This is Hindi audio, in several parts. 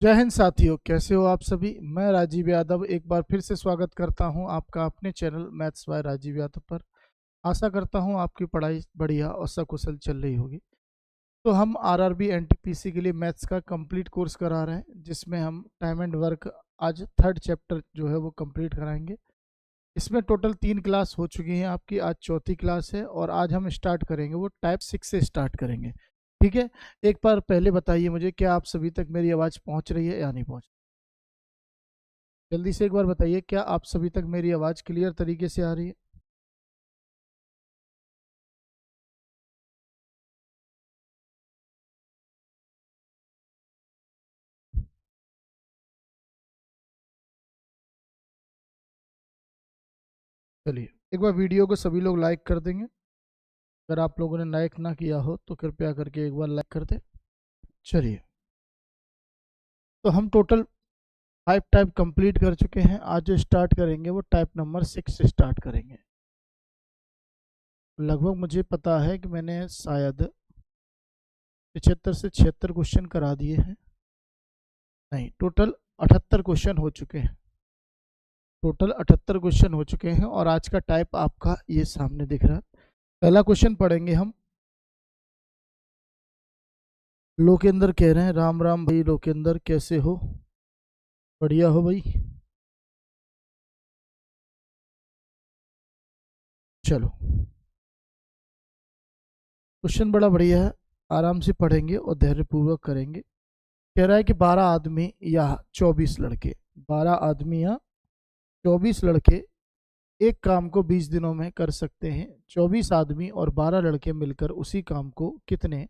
जय हिंद साथियों, कैसे हो आप सभी। मैं राजीव यादव एक बार फिर से स्वागत करता हूं आपका अपने channel maths by Rajeev Yadav पर। आशा करता हूं आपकी पढ़ाई बढ़िया और सकुशल चल रही होगी। तो हम आरआरबी एनटीपीसी के लिए मैथ्स का कंप्लीट कोर्स करा रहे हैं, जिसमें हम टाइम एंड वर्क आज थर्ड चैप्टर जो है वो कंप्लीट कराएंगे। इसमें टोटल 3 क्लास हो चुकी हैं आपकी, आज चौथी क्लास है और आज हम स्टार्ट करेंगे वो टाइप 6 से स्टार्ट करेंगे। ठीक है। एक बार पहले बताइए मुझे, क्या आप सभी तक मेरी आवाज़ पहुंच रही है या नहीं पहुंच। जल्दी से एक बार बताइए, क्या आप सभी तक मेरी आवाज़ क्लियर तरीके से आ रही है। चलिए, एक बार वीडियो को सभी लोग लाइक कर देंगे। अगर आप लोगों ने लाइक ना किया हो तो कृपया करके एक बार लाइक कर दें। चलिए, तो हम टोटल 5 टाइप कंप्लीट कर चुके हैं। आज जो स्टार्ट करेंगे वो टाइप नंबर 6 से स्टार्ट करेंगे। लगभग मुझे पता है कि मैंने शायद 75 से 76 क्वेश्चन करा दिए हैं। नहीं, टोटल 78 क्वेश्चन हो चुके हैं। टोटल 78 क्वेश्चन हो चुके हैं और आज का टाइप आपका ये सामने दिख रहा है। पहला क्वेश्चन पढ़ेंगे हम। लोकेंद्र कह रहे हैं, राम राम भाई लोकेंद्र, कैसे हो। बढ़िया हो भाई। चलो, क्वेश्चन बड़ा बढ़िया है, आराम से पढ़ेंगे और धैर्यपूर्वक करेंगे। कह रहा है कि 12 आदमी या 24 लड़के, 12 आदमी या 24 लड़के एक काम को 20 दिनों में कर सकते हैं। 24 आदमी और 12 लड़के मिलकर उसी काम को कितने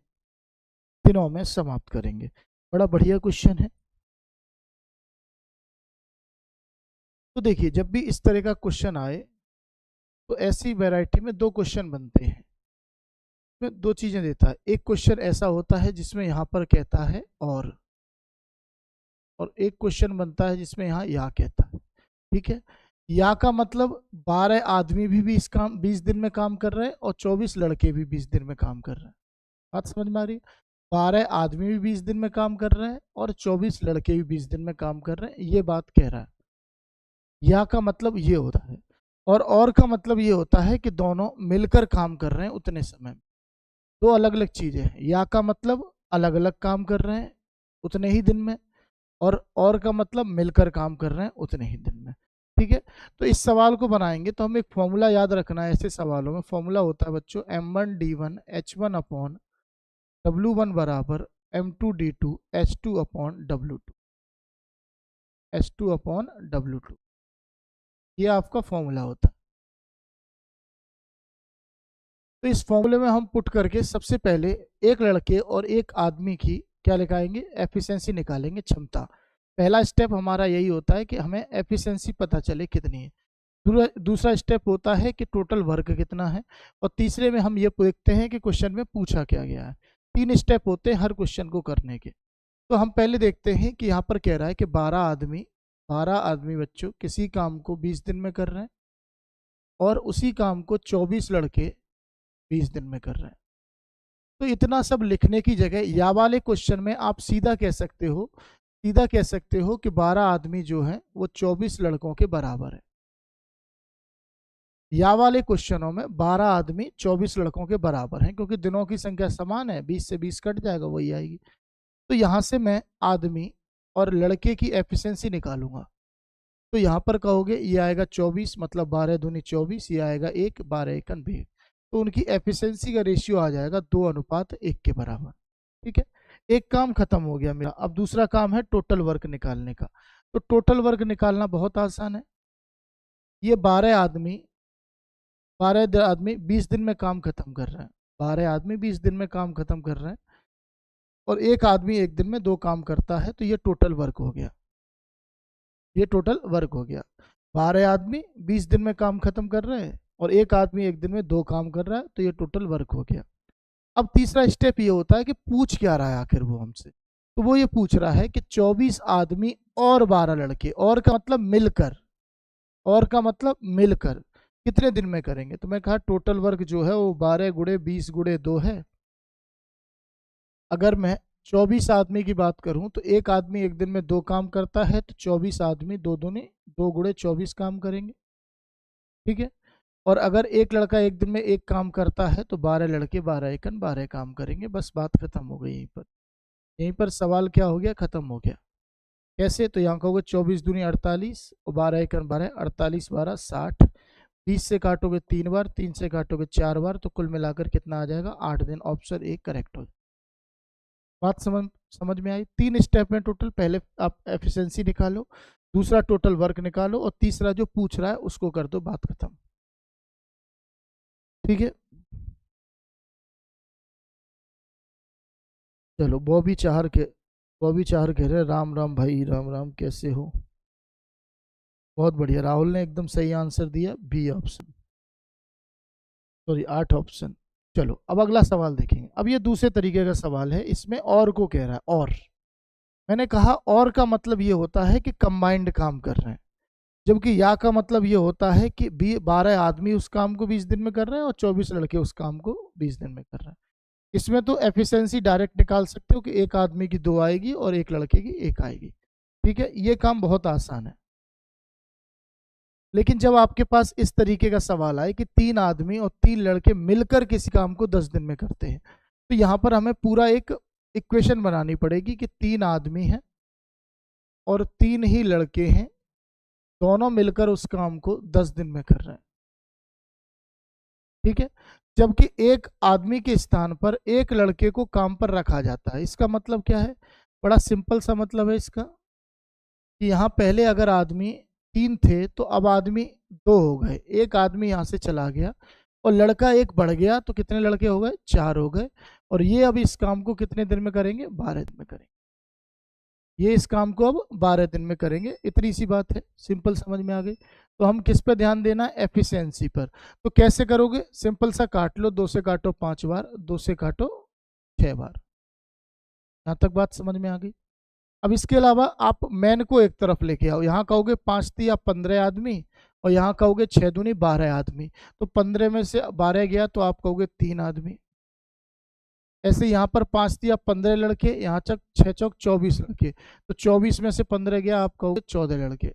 दिनों में समाप्त करेंगे। बड़ा बढ़िया क्वेश्चन है। तो देखिए, जब भी इस तरह का क्वेश्चन आए तो ऐसी वैरायटी में दो क्वेश्चन बनते हैं। इसमें दो चीजें देता है। एक क्वेश्चन ऐसा होता है जिसमें यहाँ पर कहता है और एक क्वेश्चन बनता है जिसमें यहाँ या कहता है। ठीक है। या का मतलब 12 आदमी भी 20 दिन में काम कर रहे हैं और 24 लड़के भी 20 दिन में काम कर रहे हैं। बात समझ में आ रही है। 12 आदमी भी 20 दिन में काम कर रहे हैं और 24 लड़के भी 20 दिन में काम कर रहे हैं, ये बात कह रहा है। या का मतलब ये होता है। और का मतलब ये होता है कि दोनों मिलकर काम कर रहे हैं उतने समय में। दो अलग अलग चीजें हैं। या का मतलब अलग अलग काम कर रहे हैं उतने ही दिन में, और का मतलब मिलकर काम कर रहे हैं उतने ही दिन में। ठीक है। तो इस सवाल को बनाएंगे तो हमें एक फॉर्मूला याद रखना है। ऐसे सवालों में फॉर्मूला होता है बच्चों, M1D1H1/W1 बराबर M2D2H2/W2, H2/W2। ये आपका फॉर्मूला होता है। तो इस फॉर्मूले में हम पुट करके सबसे पहले एक लड़के और एक आदमी की क्या निकालेंगे, एफिशिएंसी निकालेंगे, क्षमता। पहला स्टेप हमारा यही होता है कि हमें एफिशिएंसी पता चले कितनी है। दूसरा स्टेप होता है कि टोटल वर्क कितना है, और तीसरे में हम ये देखते हैं कि क्वेश्चन में पूछा क्या गया है। 3 स्टेप होते हैं हर क्वेश्चन को करने के। तो हम पहले देखते हैं कि यहाँ पर कह रहा है कि 12 आदमी बच्चों किसी काम को 20 दिन में कर रहे हैं और उसी काम को 24 लड़के 20 दिन में कर रहे हैं। तो इतना सब लिखने की जगह या वाले क्वेश्चन में आप सीधा कह सकते हो कि 12 आदमी जो है वो 24 लड़कों के बराबर है। या वाले क्वेश्चनों में 12 आदमी 24 लड़कों के बराबर हैं, क्योंकि दिनों की संख्या समान है, 20 से 20 कट जाएगा, वही आएगी। तो यहाँ से मैं आदमी और लड़के की एफिशिएंसी निकालूंगा। तो यहाँ पर कहोगे ये आएगा 24, मतलब 12 दूनी 24, ये आएगा 1, 12 एकन भी 1। तो उनकी एफिशिएंसी का रेशियो आ जाएगा 2:1 के बराबर। ठीक है। एक काम खत्म हो गया मेरा। अब दूसरा काम है टोटल वर्क निकालने का। तो टोटल वर्क निकालना बहुत आसान है। ये 12 आदमी 20 दिन में काम खत्म कर रहे हैं। 12 आदमी 20 दिन में काम खत्म कर रहे हैं और एक आदमी एक दिन में 2 काम करता है, तो ये टोटल वर्क हो गया। ये टोटल वर्क हो गया। 12 आदमी 20 दिन में काम खत्म कर रहे हैं और एक आदमी एक दिन में 2 काम कर रहा है, तो ये टोटल वर्क हो गया। अब तीसरा स्टेप ये होता है कि पूछ क्या रहा है आखिर वो हमसे। तो वो ये पूछ रहा है कि 24 आदमी और 12 लड़के, और का मतलब मिलकर, और का मतलब मिलकर कितने दिन में करेंगे। तो मैं कहा टोटल वर्क जो है वो 12 × 20 × 2 है। अगर मैं 24 आदमी की बात करूं तो एक आदमी एक दिन में 2 काम करता है, तो 24 आदमी 2 दूनी 2 गुणे 24 काम करेंगे। ठीक है। और अगर एक लड़का एक दिन में एक काम करता है तो 12 लड़के 12 एकन 12 काम करेंगे। बस बात खत्म हो गई। यहीं पर सवाल क्या हो गया, खत्म हो गया। कैसे? तो यहाँ कहोगे 24 दूनी 48 और 12 एकन 12, 48 12 60। 20 से काटोगे 3 बार, 3 से काटोगे 4 बार, तो कुल मिलाकर कितना आ जाएगा? 8 दिन। ऑप्शन ए करेक्ट हो। बात समझ में आई? 3 स्टेप में टोटल। पहले आप एफिशिएंसी निकालो, दूसरा टोटल वर्क निकालो, और तीसरा जो पूछ रहा है उसको कर दो, बात खत्म। ठीक है। चलो, बॉबी चाहर कह रहे राम राम भाई, राम राम, कैसे हो? बहुत बढ़िया। राहुल ने एकदम सही आंसर दिया, बी ऑप्शन, सॉरी 8 ऑप्शन। चलो, अब अगला सवाल देखेंगे। अब ये दूसरे तरीके का सवाल है, इसमें और को कह रहा है। और मैंने कहा और का मतलब ये होता है कि कंबाइंड काम कर रहे हैं, जबकि या का मतलब ये होता है कि 12 आदमी उस काम को 20 दिन में कर रहे हैं और 24 लड़के उस काम को 20 दिन में कर रहे हैं। इसमें तो एफिशिएंसी डायरेक्ट निकाल सकते हो कि एक आदमी की 2 आएगी और एक लड़के की 1 आएगी। ठीक है, ये काम बहुत आसान है। लेकिन जब आपके पास इस तरीके का सवाल आए कि 3 आदमी और 3 लड़के मिलकर किसी काम को 10 दिन में करते हैं, तो यहाँ पर हमें पूरा एक इक्वेशन बनानी पड़ेगी कि 3 आदमी हैं और 3 ही लड़के हैं, दोनों मिलकर उस काम को 10 दिन में कर रहे हैं। ठीक है। जबकि एक आदमी के स्थान पर एक लड़के को काम पर रखा जाता है। इसका मतलब क्या है? बड़ा सिंपल सा मतलब है इसका, कि यहाँ पहले अगर आदमी 3 थे तो अब आदमी 2 हो गए, एक आदमी यहाँ से चला गया और लड़का एक बढ़ गया, तो कितने लड़के हो गए? 4 हो गए। और ये अब इस काम को कितने दिन में करेंगे? 12 दिन में करेंगे। ये इस काम को अब 12 दिन में करेंगे। इतनी सी बात है, सिंपल, समझ में आ गई। तो हम किस पे ध्यान देना है? एफिशिएंसी पर। तो कैसे करोगे? सिंपल सा काट लो, 2 से काटो 5 बार, 2 से काटो 6 बार। यहाँ तक बात समझ में आ गई। अब इसके अलावा आप मैन को एक तरफ लेके आओ। यहाँ कहोगे 5 या 15 आदमी, और यहाँ कहोगे 6 दूनी 12 आदमी। तो 15 में से 12 गया तो आप कहोगे 3 आदमी। ऐसे यहाँ पर 5 या 15 लड़के, यहाँ तक 6 चौक 24 लड़के, तो 24 में से 15 गया, आप कहोगे 14 लड़के।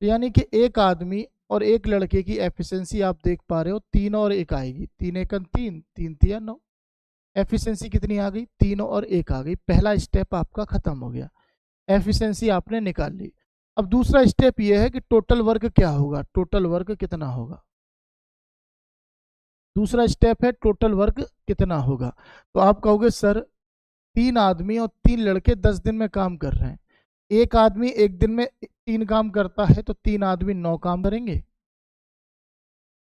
यानी कि एक आदमी और एक लड़के की एफिशिएंसी आप देख पा रहे हो, 3 और 1 आएगी। 3 एकन 3, 3 तिया 9। एफिशिएंसी कितनी आ गई? 3 और 1 आ गई। पहला स्टेप आपका खत्म हो गया, एफिशिएंसी आपने निकाल ली। अब दूसरा स्टेप ये है कि टोटल वर्क क्या होगा, टोटल वर्क कितना होगा। दूसरा स्टेप है टोटल वर्क कितना होगा। तो आप कहोगे सर 3 आदमी और 3 लड़के 10 दिन में काम कर रहे हैं, एक आदमी एक दिन में 3 काम करता है, तो 3 आदमी 9 काम करेंगे,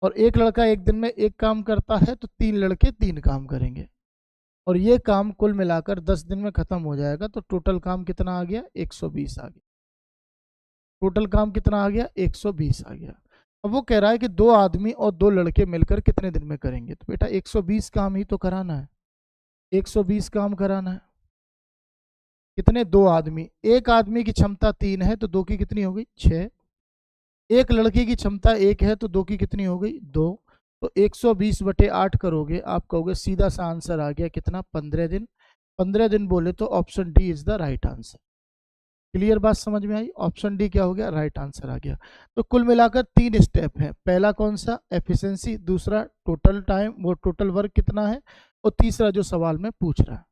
और एक लड़का एक दिन में 1 काम करता है, तो 3 लड़के 3 काम करेंगे, और ये काम कुल मिलाकर 10 दिन में खत्म हो जाएगा। तो टोटल काम कितना आ गया? 120 आ गया। टोटल काम कितना आ गया? 120 आ गया। अब वो कह रहा है कि 2 आदमी और 2 लड़के मिलकर कितने दिन में करेंगे? तो बेटा 120 काम ही तो कराना है, 120 काम कराना है। कितने? 2 आदमी। एक आदमी की क्षमता 3 है, तो 2 की कितनी हो गई? 6। एक लड़के की क्षमता 1 है, तो 2 की कितनी हो गई? 2। तो 120/8 करोगे, आप कहोगे सीधा सा आंसर आ गया कितना? 15 दिन। 15 दिन बोले तो option D is the right answer. Clear बात समझ में आई? ऑप्शन डी क्या हो गया? राइट आंसर आ गया। तो कुल मिलाकर 3 स्टेप है। पहला कौन सा? एफिशिएंसी। दूसरा टोटल टाइम, वो टोटल वर्क कितना है, और तीसरा जो सवाल में पूछ रहा है।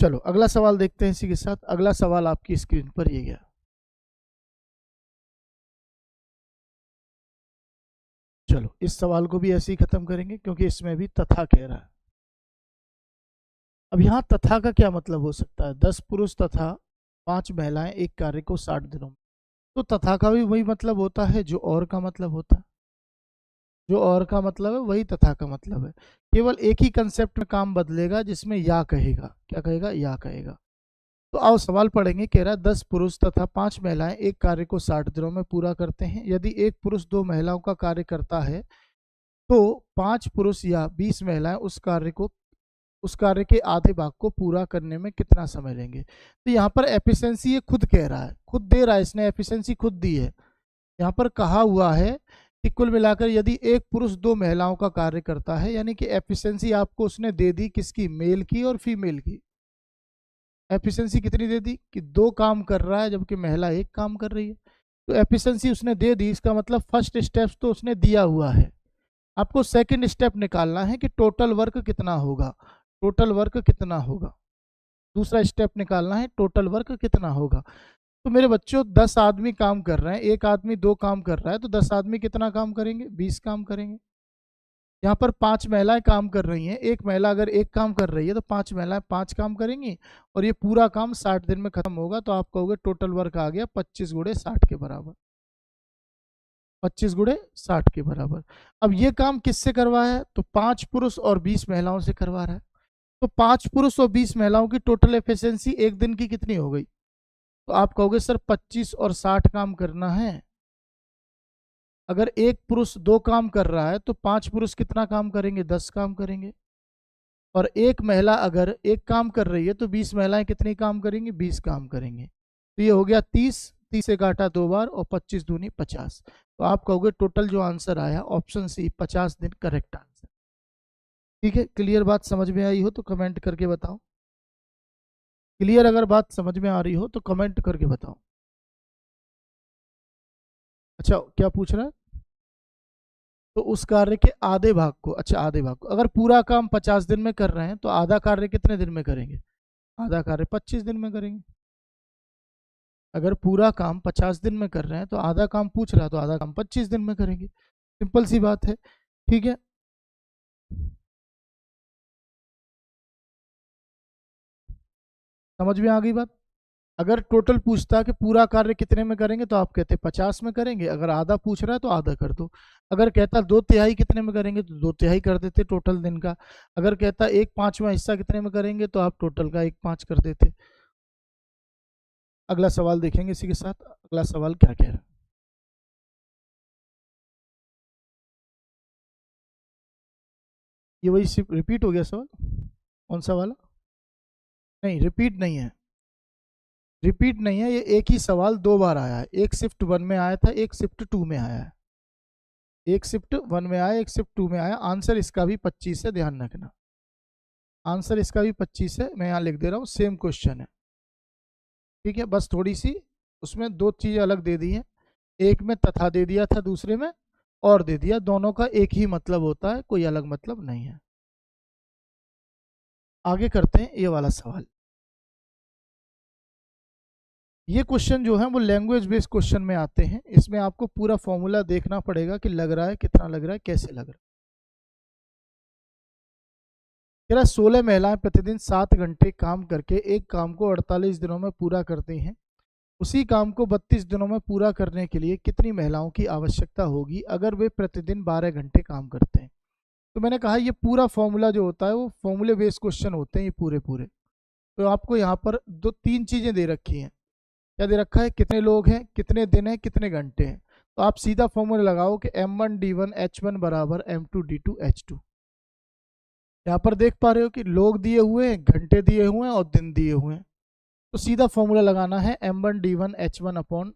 चलो अगला सवाल देखते हैं इसी के साथ। अगला सवाल आपकी स्क्रीन पर ये गया। चलो इस सवाल को भी ऐसे ही खत्म करेंगे, क्योंकि इसमें भी तथा कह रहा है। अब यहाँ तथा का क्या मतलब हो सकता है? 10 पुरुष तथा 5 महिलाएं एक कार्य को 60 दिनों में। तो तथा का भी वही मतलब होता है जो और का मतलब होता है। जो और का मतलब है वही तथा का मतलब है। केवल एक ही कंसेप्ट में काम बदलेगा, जिसमें या कहेगा। क्या कहेगा? या कहेगा। तो आओ सवाल पढ़ेंगे। कह रहा है 10 पुरुष तथा 5 महिलाएं एक कार्य को 60 दिनों में पूरा करते हैं। यदि एक पुरुष 2 महिलाओं का कार्य करता है, तो 5 पुरुष या 20 महिलाएं उस कार्य को उस कार्य के आधे भाग को पूरा करने में कितना समय लेंगे। तो यहाँ पर एफिशिएंसी ये खुद कह रहा है, खुद दे रहा है, इसने एफिशिएंसी खुद दी है। यहाँ पर कहा हुआ है कि कुल मिलाकर यदि एक पुरुष 2 महिलाओं का कार्य करता है, यानी कि एफिशिएंसी आपको उसने दे दी किसकी, मेल की और फीमेल की। एफिशिएंसी कितनी दे दी कि 2 काम कर रहा है जबकि महिला 1 काम कर रही है। तो एफिशिएंसी उसने दे दी, इसका मतलब फर्स्ट स्टेप तो उसने दिया हुआ है। आपको सेकंड स्टेप निकालना है कि टोटल वर्क कितना होगा, टोटल वर्क कितना होगा। दूसरा स्टेप निकालना है टोटल वर्क कितना होगा। तो मेरे बच्चों 10 आदमी काम कर रहे हैं, एक आदमी 2 काम कर रहा है, तो 10 आदमी कितना काम करेंगे, 20 काम करेंगे। यहाँ पर 5 महिलाएं काम कर रही हैं, एक महिला अगर 1 काम कर रही है तो 5 महिलाएं 5 काम करेंगी और ये पूरा काम 60 दिन में खत्म होगा। तो आप कहोगे टोटल वर्क आ गया 25 गुणे 60 के बराबर, 25 गुणे 60 के बराबर। अब ये काम किससे करवाया है, तो 5 पुरुष और 20 महिलाओं से करवा रहा है। तो 5 पुरुष और 20 महिलाओं की टोटल एफिशिएंसी एक दिन की कितनी हो गई, तो आप कहोगे सर 25 और 60 काम करना है। अगर एक पुरुष 2 काम कर रहा है तो 5 पुरुष कितना काम करेंगे, 10 काम करेंगे। और एक महिला अगर 1 काम कर रही है तो 20 महिलाएं कितनी काम करेंगी, 20 काम करेंगे। तो ये हो गया 30, 30 से काटा 2 बार और 25 दूनी 50। तो आप कहोगे टोटल जो आंसर आया ऑप्शन सी 50 दिन करेक्ट आंसर। ठीक है, क्लियर बात समझ में आई हो तो कमेंट करके बताओ। क्लियर अगर बात समझ में आ रही हो तो कमेंट करके बताओ। अच्छा क्या पूछ रहा है, तो उस कार्य के आधे भाग को, अच्छा आधे भाग को, अगर पूरा काम 50 दिन में कर रहे हैं तो आधा कार्य कितने दिन में करेंगे, आधा कार्य 25 दिन में करेंगे। अगर पूरा काम 50 दिन में कर रहे हैं तो आधा काम पूछ रहा है तो आधा काम 25 दिन में करेंगे। सिंपल सी बात है। ठीक है, समझ में आ गई बात। अगर टोटल पूछता है कि पूरा कार्य कितने में करेंगे तो आप कहते 50 में करेंगे, अगर आधा पूछ रहा है तो आधा कर दो। अगर कहता 2/3 कितने में करेंगे तो 2/3 कर देते टोटल दिन का। अगर कहता 1/5वां हिस्सा कितने में करेंगे तो आप टोटल का 1/5 कर देते। अगला सवाल देखेंगे इसी के साथ, अगला सवाल क्या कह रहा है। ये वही सिर्फ रिपीट हो गया सवाल, कौन सा वाला, नहीं रिपीट नहीं है, रिपीट नहीं है, ये एक ही सवाल 2 बार आया है। एक शिफ्ट 1 में आया था, एक शिफ्ट 2 में आया है। एक शिफ्ट 1 में आया, एक शिफ्ट 2 में आया। आंसर इसका भी 25 है, ध्यान रखना। आंसर इसका भी 25 है, मैं यहाँ लिख दे रहा हूँ, सेम क्वेश्चन है। ठीक है, बस थोड़ी सी उसमें 2 चीज़ें अलग दे दी हैं। एक में तथा दे दिया था, दूसरे में और दे दिया। दोनों का एक ही मतलब होता है, कोई अलग मतलब नहीं है। आगे करते हैं ये वाला सवाल। ये क्वेश्चन जो है वो लैंग्वेज बेस्ड क्वेश्चन में आते हैं। इसमें आपको पूरा फॉर्मूला देखना पड़ेगा कि लग रहा है कितना लग रहा है, कैसे लग रहा है। कह रहा 16 महिलाएं प्रतिदिन 7 घंटे काम करके एक काम को 48 दिनों में पूरा करती हैं। उसी काम को 32 दिनों में पूरा करने के लिए कितनी महिलाओं की आवश्यकता होगी अगर वे प्रतिदिन 12 घंटे काम करते हैं। तो मैंने कहा ये पूरा फॉर्मूला जो होता है वो फॉर्मूले बेस्ड क्वेश्चन होते हैं ये पूरे पूरे। तो आपको यहाँ पर 3 चीज़ें दे रखी हैं। क्या दे रखा है, कितने लोग हैं, कितने दिन हैं, कितने घंटे हैं। तो आप सीधा फॉर्मूला लगाओ कि M1D1H1 बराबर M2D2H2। यहाँ पर देख पा रहे हो कि लोग दिए हुए हैं, घंटे दिए हुए हैं और दिन दिए हुए हैं। तो सीधा फॉर्मूला लगाना है M1D1H1 अपॉन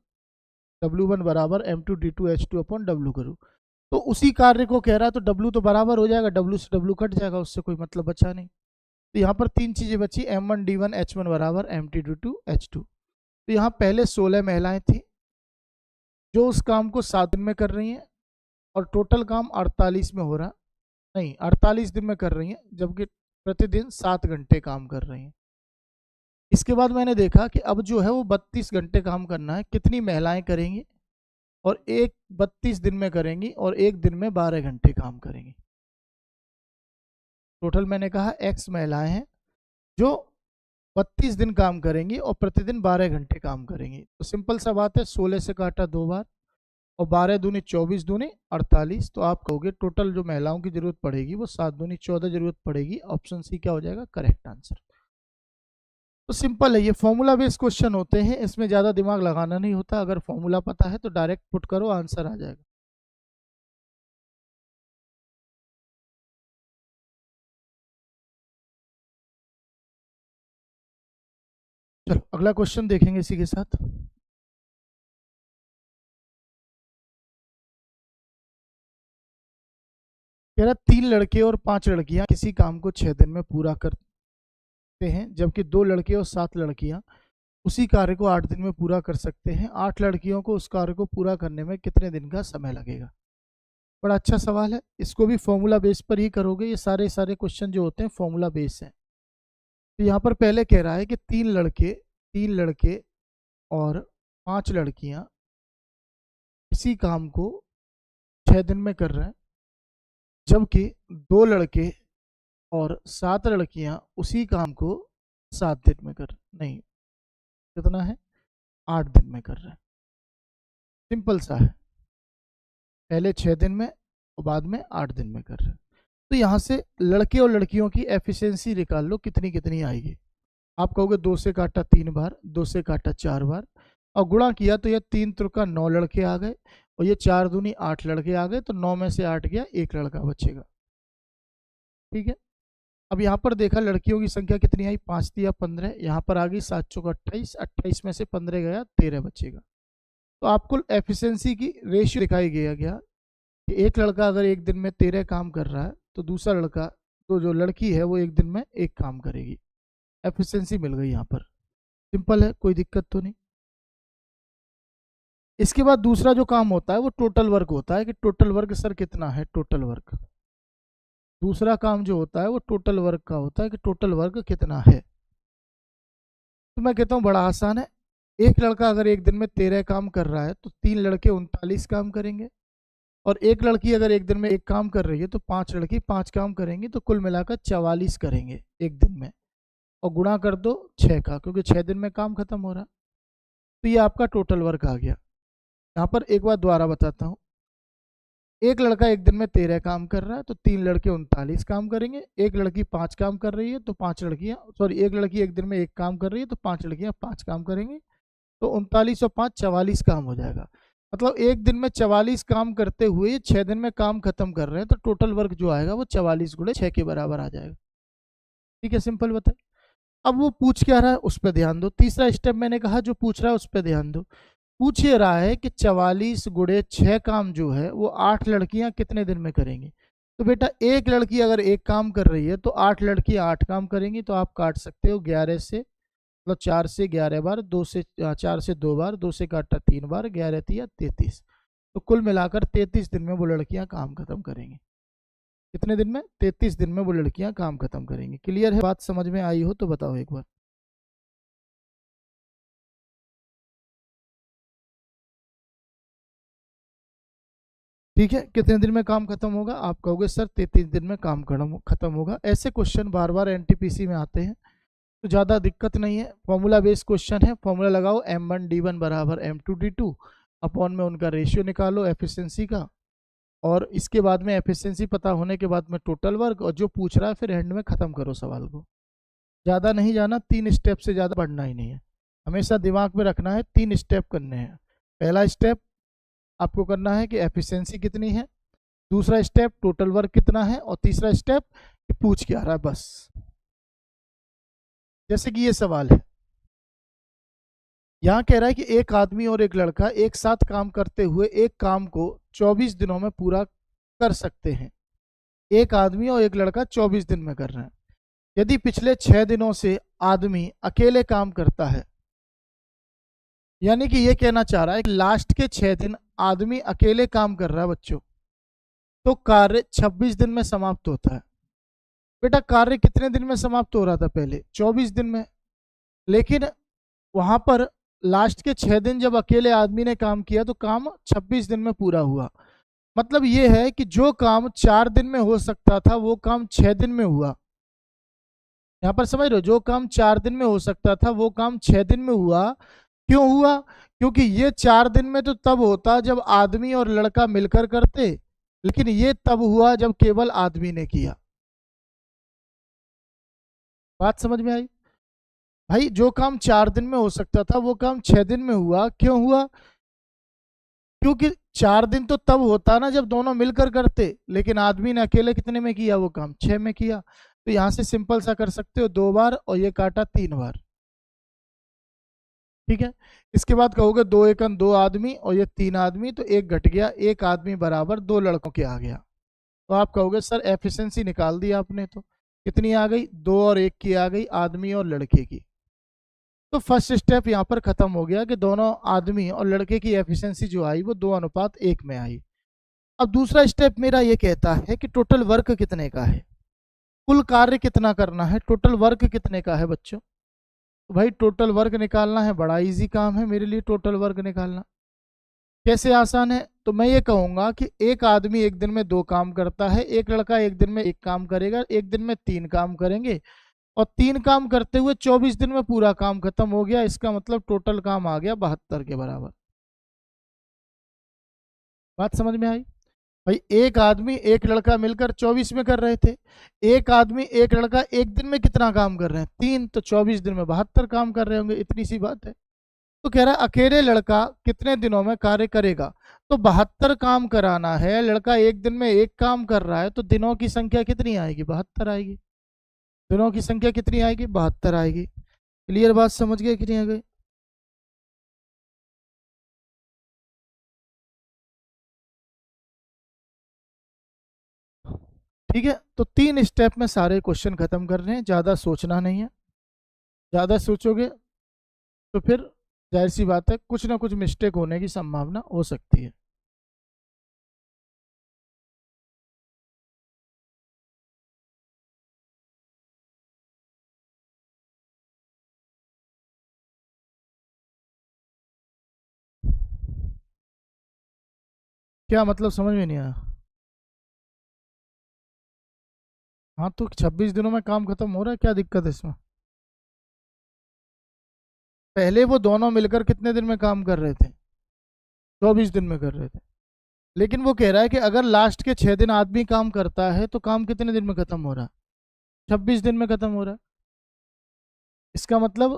W1 बराबर M2D2H2 अपॉन W करूँ। तो उसी कार्य को कह रहा है तो W तो बराबर हो जाएगा, W से W कट जाएगा, उससे कोई मतलब बचा नहीं। तो यहाँ पर 3 चीज़ें बची, M1D1H1 बराबर M2D2H2। तो यहाँ पहले 16 महिलाएं थी जो उस काम को 7 दिन में कर रही हैं और टोटल काम 48 में हो रहा, नहीं 48 दिन में कर रही हैं, जबकि प्रतिदिन 7 घंटे काम कर रही हैं। इसके बाद मैंने देखा कि अब जो है वो 32 घंटे काम करना है, कितनी महिलाएं करेंगी, और एक 32 दिन में करेंगी और एक दिन में 12 घंटे काम करेंगी। टोटल मैंने कहा X महिलाएं हैं जो 32 दिन काम करेंगी और प्रतिदिन 12 घंटे काम करेंगी। तो सिंपल सा बात है, 16 से काटा 2 बार और 12 दूनी 24 दूनी 48। तो आप कहोगे टोटल जो महिलाओं की जरूरत पड़ेगी वो 7 दूनी 14 जरूरत पड़ेगी। ऑप्शन सी क्या हो जाएगा, करेक्ट आंसर। तो सिंपल है, ये फॉर्मूला बेस्ड क्वेश्चन होते हैं, इसमें ज़्यादा दिमाग लगाना नहीं होता। अगर फॉर्मूला पता है तो डायरेक्ट पुट करो, आंसर आ जाएगा। चलो अगला क्वेश्चन देखेंगे इसी के साथ। कह रहा 3 लड़के और 5 लड़कियां किसी काम को 6 दिन में पूरा करते हैं, जबकि 2 लड़के और 7 लड़कियां उसी कार्य को 8 दिन में पूरा कर सकते हैं। 8 लड़कियों को उस कार्य को पूरा करने में कितने दिन का समय लगेगा? बड़ा अच्छा सवाल है। इसको भी फॉर्मूला बेस पर ही करोगे। ये सारे क्वेश्चन जो होते हैं फॉर्मूला बेस हैं। तो यहाँ पर पहले कह रहा है कि 3 लड़के और 5 लड़कियां इसी काम को 6 दिन में कर रहे हैं, जबकि 2 लड़के और 7 लड़कियां उसी काम को 7 दिन में कर नहीं कितना है 8 दिन में कर रहे हैं। सिंपल सा है, पहले 6 दिन में और बाद में 8 दिन में कर रहे हैं। तो यहाँ से लड़के और लड़कियों की एफिशिएंसी निकाल लो, कितनी कितनी आएगी। आप कहोगे 2 से काटा 3 बार, 2 से काटा 4 बार, और गुणा किया तो ये 3 त्रिका 9 लड़के आ गए, और ये 4 दूनी 8 लड़के आ गए। तो 9 में से 8 गया, 1 लड़का बचेगा। ठीक है। अब यहाँ पर देखा लड़कियों की संख्या कितनी आई, 5 दिया 15, यहाँ पर आ गई 7 चौका 28, 28 में से 15 गया, 13 बचेगा। तो आपको एफिशिएंसी की रेशियो दिखाई गया कि एक लड़का अगर एक दिन में 13 काम कर रहा है तो दूसरा लड़का तो जो लड़की है वो एक दिन में 1 काम करेगी। एफिशिएंसी मिल गई यहाँ पर। सिंपल है, कोई दिक्कत तो नहीं। इसके बाद दूसरा जो काम होता है वो टोटल वर्क होता है कि टोटल वर्क सर कितना है। टोटल वर्क दूसरा काम जो होता है वो टोटल वर्क का होता है कि टोटल वर्क कितना है। तो मैं कहता हूँ बड़ा आसान है। एक लड़का अगर एक दिन में 13 काम कर रहा है तो 3 लड़के 39 काम करेंगे, और एक लड़की अगर एक दिन में 1 काम कर रही है तो 5 लड़की 5 काम करेंगी, तो कुल मिलाकर 44 करेंगे एक दिन में, और गुणा कर दो 6 का, क्योंकि 6 दिन में काम खत्म हो रहा है। तो ये आपका टोटल वर्क आ गया। यहाँ पर एक बार दोबारा बताता हूँ। एक लड़का एक दिन में 13 काम कर रहा है तो 3 लड़के 39 काम करेंगे। एक लड़की 5 काम कर रही है तो 5 लड़कियाँ एक लड़की एक दिन में 1 काम कर रही है तो 5 लड़कियाँ 5 काम करेंगी। तो 39 और 5 44 काम हो जाएगा। मतलब एक दिन में 44 काम करते हुए 6 दिन में काम खत्म कर रहे हैं, तो टोटल वर्क जो आएगा वो 44 गुणे 6 के बराबर आ जाएगा। ठीक है, सिंपल बताए। अब वो पूछ क्या रहा है उस पर ध्यान दो। तीसरा स्टेप मैंने कहा जो पूछ रहा है उस पर ध्यान दो। पूछ ये रहा है कि 44 गुणे 6 काम जो है वो 8 लड़कियां कितने दिन में करेंगी। तो बेटा एक लड़की अगर 1 काम कर रही है तो 8 लड़कियां 8 काम करेंगी, तो आप काट सकते हो 11 से, मतलब 4 से 11 बार, 2 से 4 से 2 बार, 2 से काटा 3 बार, 11 तिया 33। तो कुल मिलाकर 33 दिन में वो लड़कियां काम खत्म करेंगी। कितने दिन में? 33 दिन में वो लड़कियां काम खत्म करेंगी। क्लियर है बात? समझ में आई हो तो बताओ एक बार। ठीक है, कितने दिन में काम खत्म होगा? आप कहोगे सर 33 दिन में काम खत्म होगा। ऐसे क्वेश्चन बार बार एनटीपीसी में आते हैं तो ज़्यादा दिक्कत नहीं है। फॉर्मूला बेस्ड क्वेश्चन है। फॉर्मूला लगाओ m1d1 बराबर m2d2 अपॉन में उनका रेशियो निकालो एफिशिएंसी का, और इसके बाद में एफिशिएंसी पता होने के बाद में टोटल वर्क, और जो पूछ रहा है फिर एंड में ख़त्म करो सवाल को। ज़्यादा नहीं जाना, 3 स्टेप से ज़्यादा बढ़ना ही नहीं है। हमेशा दिमाग में रखना है 3 स्टेप करने हैं। पहला स्टेप आपको करना है कि एफिशिएंसी कितनी है, दूसरा स्टेप टोटल वर्क कितना है, और तीसरा स्टेप कि पूछ क्या रहा है, बस। जैसे कि ये सवाल है, यहाँ कह रहा है कि एक आदमी और एक लड़का एक साथ काम करते हुए एक काम को 24 दिनों में पूरा कर सकते हैं। एक आदमी और एक लड़का 24 दिन में कर रहे हैं। यदि पिछले 6 दिनों से आदमी अकेले काम करता है, यानी कि ये कहना चाह रहा है कि लास्ट के 6 दिन आदमी अकेले काम कर रहा है बच्चों, तो कार्य 26 दिन में समाप्त होता है। बेटा कार्य कितने दिन में समाप्त हो रहा था पहले? 24 दिन में। लेकिन वहां पर लास्ट के 6 दिन जब अकेले आदमी ने काम किया तो काम 26 दिन में पूरा हुआ। मतलब ये है कि जो काम 4 दिन में हो सकता था वो काम 6 दिन में हुआ। यहाँ पर समझ रहे हो, जो काम 4 दिन में हो सकता था वो काम 6 दिन में हुआ। क्यों हुआ? क्योंकि ये 4 दिन में तो तब होता जब आदमी और लड़का मिलकर करते, लेकिन ये तब हुआ जब केवल आदमी ने किया। बात समझ में आई? भाई जो काम 4 दिन में हो सकता था वो काम 6 दिन में हुआ। क्यों हुआ? क्योंकि 4 दिन तो तब होता ना जब दोनों मिलकर करते, लेकिन आदमी ने अकेले कितने में किया? वो काम 6 में किया। तो यहां से सिंपल सा कर सकते हो 2 बार, और ये काटा 3 बार। ठीक है। इसके बाद कहोगे 2 एकन 2 आदमी और ये 3 आदमी, तो एक घट गया, एक आदमी बराबर 2 लड़कों के आ गया। तो आप कहोगे सर एफिशिएंसी निकाल दी आपने, तो कितनी आ गई? 2 और 1 की आ गई, आदमी और लड़के की। तो फर्स्ट स्टेप यहाँ पर खत्म हो गया कि दोनों आदमी और लड़के की एफिशिएंसी जो आई वो 2:1 में आई। अब दूसरा स्टेप मेरा ये कहता है कि टोटल वर्क कितने का है, कुल कार्य कितना करना है, टोटल वर्क कितने का है बच्चों। तो भाई टोटल वर्क निकालना है, बड़ा इजी काम है मेरे लिए टोटल वर्क निकालना। कैसे आसान है? तो मैं ये कहूँगा कि एक आदमी एक दिन में 2 काम करता है, एक लड़का एक दिन में 1 काम करेगा, एक दिन में 3 काम करेंगे, और 3 काम करते हुए 24 दिन में पूरा काम खत्म हो गया। इसका मतलब टोटल काम आ गया 72 के बराबर। बात समझ में आई? भाई एक आदमी एक लड़का मिलकर 24 में कर रहे थे, एक आदमी एक लड़का एक दिन में कितना काम कर रहे हैं? 3, तो 24 दिन में 72 काम कर रहे होंगे, इतनी सी बात है। तो कह रहा है अकेले लड़का कितने दिनों में कार्य करेगा, तो 72 काम कराना है, लड़का एक दिन में 1 काम कर रहा है, तो दिनों की संख्या कितनी आएगी? 72 आएगी। दिनों की संख्या कितनी आएगी? 72 आएगी। क्लियर बात समझ गए कि नहीं आ गई? ठीक है, तो 3 स्टेप में सारे क्वेश्चन खत्म कर रहे हैं, ज़्यादा सोचना नहीं है। ज़्यादा सोचोगे तो फिर जाहिर सी बात है कुछ ना कुछ मिस्टेक होने की संभावना हो सकती है। क्या मतलब समझ में नहीं आया? हाँ, तो 26 दिनों में काम खत्म हो रहा है, क्या दिक्कत है इसमें? पहले वो दोनों मिलकर कितने दिन में काम कर रहे थे? 24 दिन में कर रहे थे। लेकिन वो कह रहा है कि अगर लास्ट के 6 दिन आदमी काम करता है तो काम कितने दिन में खत्म हो रहा है? 26 दिन में खत्म हो रहा है। इसका मतलब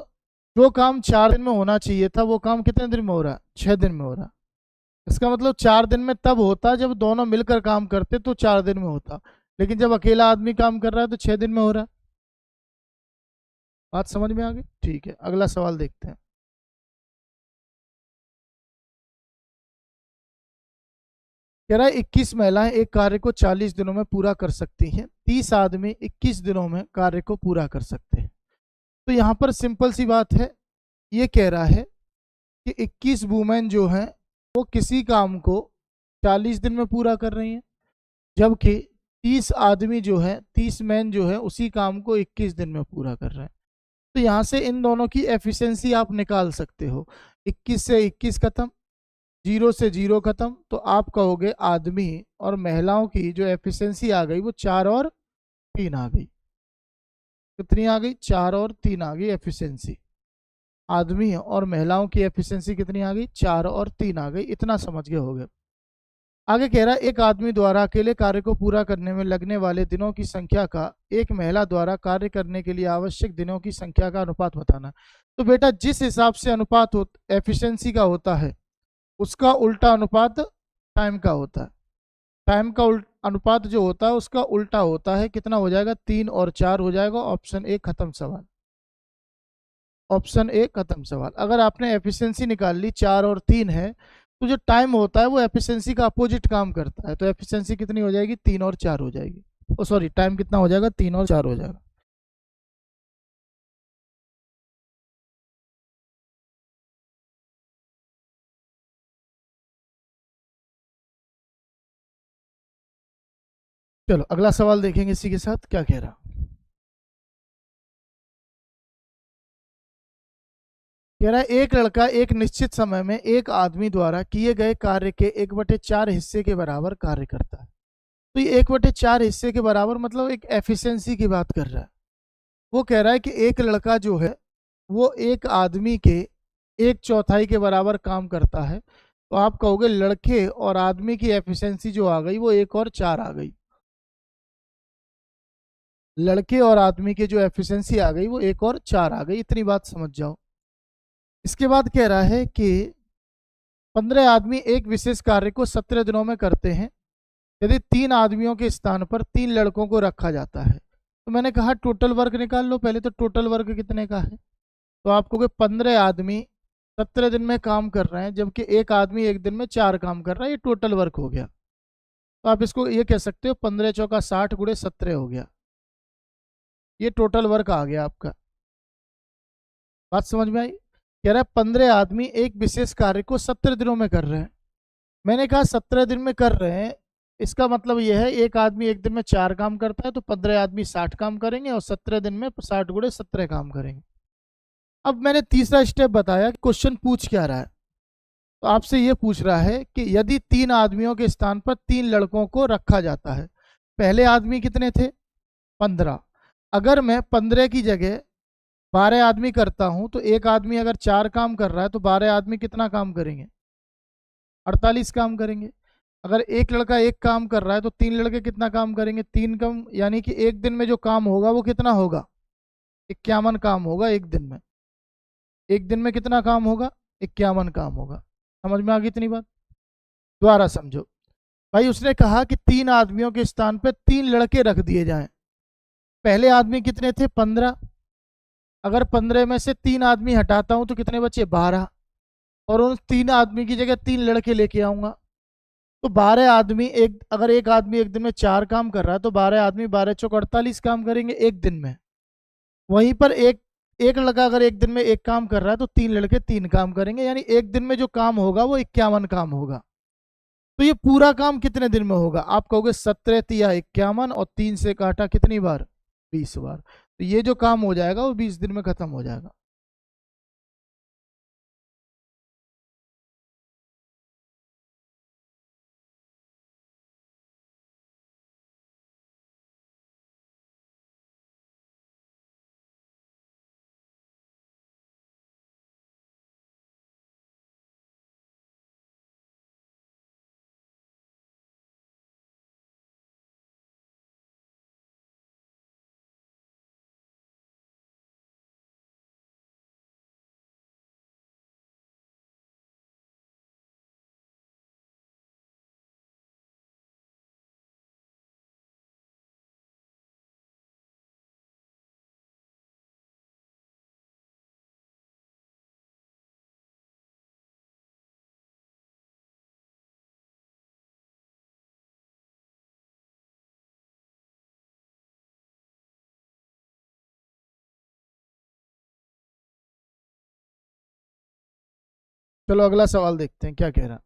जो काम 4 दिन में होना चाहिए था वो काम कितने दिन में हो रहा है? 6 दिन में हो रहा है। इसका मतलब 4 दिन में तब होता जब दोनों मिलकर काम करते, तो 4 दिन में होता, लेकिन जब अकेला आदमी काम कर रहा है तो 6 दिन में हो रहा है। बात समझ में आ गई? ठीक है, अगला सवाल देखते हैं। कह रहा है 21 महिलाएं एक कार्य को 40 दिनों में पूरा कर सकती हैं, 30 आदमी 21 दिनों में कार्य को पूरा कर सकते हैं। तो यहाँ पर सिंपल सी बात है, ये कह रहा है कि 21 वुमेन जो हैं वो किसी काम को 40 दिन में पूरा कर रही हैं, जबकि 30 आदमी जो है, 30 मैन जो है उसी काम को 21 दिन में पूरा कर रहे हैं। तो यहाँ से इन दोनों की एफिशिएंसी आप निकाल सकते हो। 21 से 21 खत्म, 0 से 0 खत्म, तो आप कहोगे आदमी और महिलाओं की जो एफिशिएंसी आ गई वो 4 और 3 आ गई। कितनी आ गई? 4 और 3 आ गई एफिशिएंसी। आदमी और महिलाओं की एफिशिएंसी कितनी आ गई? 4 और 3 आ गई। इतना समझ गए होगे। आगे कह रहा है एक आदमी द्वारा अकेले कार्य को पूरा करने में लगने वाले दिनों की संख्या का एक महिला द्वारा कार्य करने के लिए आवश्यक दिनों की संख्या का अनुपात बताना। तो बेटा जिस हिसाब से अनुपात एफिशिएंसी का होता है उसका उल्टा अनुपात टाइम का होता है। टाइम का अनुपात जो होता है उसका उल्टा होता है। कितना हो जाएगा? 3 और 4 हो जाएगा। ऑप्शन ए खत्म सवाल। ऑप्शन ए खत्म सवाल। अगर आपने एफिशिएंसी निकाल ली 4 और 3 है, तो जो टाइम होता है वो एफिशिएंसी का अपोजिट काम करता है, तो एफिशिएंसी कितनी हो जाएगी? 3 और 4 हो जाएगी। ओ सॉरी, टाइम कितना हो जाएगा? 3 और 4 हो जाएगा। चलो अगला सवाल देखेंगे इसी के साथ क्या कह रहा। कह रहा है एक लड़का एक निश्चित समय में एक आदमी द्वारा किए गए कार्य के 1/4 हिस्से के बराबर कार्य करता है। तो ये 1/4 हिस्से के बराबर मतलब एक एफिशिएंसी की बात कर रहा है। वो कह रहा है कि एक लड़का जो है वो एक आदमी के 1/4 के बराबर काम करता है। तो आप कहोगे लड़के और आदमी की एफिशिएंसी जो आ गई वो 1 और 4 आ गई। लड़के और आदमी की जो एफिशिएंसी आ गई वो 1 और 4 आ गई। इतनी बात समझ जाओ। इसके बाद कह रहा है कि 15 आदमी एक विशेष कार्य को 17 दिनों में करते हैं यदि 3 आदमियों के स्थान पर 3 लड़कों को रखा जाता है। तो मैंने कहा टोटल वर्क निकाल लो पहले। तो टोटल वर्क कितने का है? तो आप कहोगे 15 आदमी 17 दिन में काम कर रहे हैं, जबकि एक आदमी एक दिन में 4 काम कर रहा है, ये टोटल वर्क हो गया। तो आप इसको ये कह सकते हो 15 चौका 60 गुणे 17 हो गया, ये टोटल वर्क आ गया आपका। बात समझ में आई? कह रहा है 15 आदमी एक विशेष कार्य को 17 दिनों में कर रहे हैं। मैंने कहा 17 दिन में कर रहे हैं, इसका मतलब यह है एक आदमी एक दिन में 4 काम करता है, तो 15 आदमी 60 काम करेंगे और 17 दिन में 60 गुणे 17 काम करेंगे। अब मैंने तीसरा स्टेप बताया कि क्वेश्चन पूछ क्या रहा है। तो आपसे ये पूछ रहा है कि यदि 3 आदमियों के स्थान पर 3 लड़कों को रखा जाता है, पहले आदमी कितने थे? 15। अगर मैं 15 की जगह 12 आदमी करता हूं, तो एक आदमी अगर 4 काम कर रहा है तो 12 आदमी कितना काम करेंगे? 48 काम करेंगे। अगर एक लड़का एक काम कर रहा है तो 3 लड़के कितना काम करेंगे? 3 कम, यानी कि एक दिन में जो काम होगा वो कितना होगा? 51 काम होगा एक दिन में। एक दिन में कितना काम होगा? 51 काम होगा। समझ में आ गई इतनी बात? दोबारा समझो भाई। उसने कहा कि 3 आदमियों के स्थान पर 3 लड़के रख दिए जाएं। पहले आदमी कितने थे? 15। अगर 15 में से 3 आदमी हटाता हूं तो कितने बचे? 12। और उन 3 आदमी की जगह 3 लड़के लेके आऊंगा, तो 12 आदमी एक, अगर एक आदमी एक दिन में 4 काम कर रहा है तो 12 आदमी 12 चौक 48 काम करेंगे एक दिन में। वहीं पर एक एक लड़का अगर एक दिन में एक काम कर रहा है तो 3 लड़के 3 काम करेंगे, यानी एक दिन में जो काम होगा वो 51 काम होगा। तो ये पूरा काम कितने दिन में होगा? आप कहोगे 17 तिया 51 और 3 से काटा कितनी बार? 20 बार। तो ये जो काम हो जाएगा वो 20 दिन में खत्म हो जाएगा। चलो अगला सवाल देखते हैं क्या कह रहा।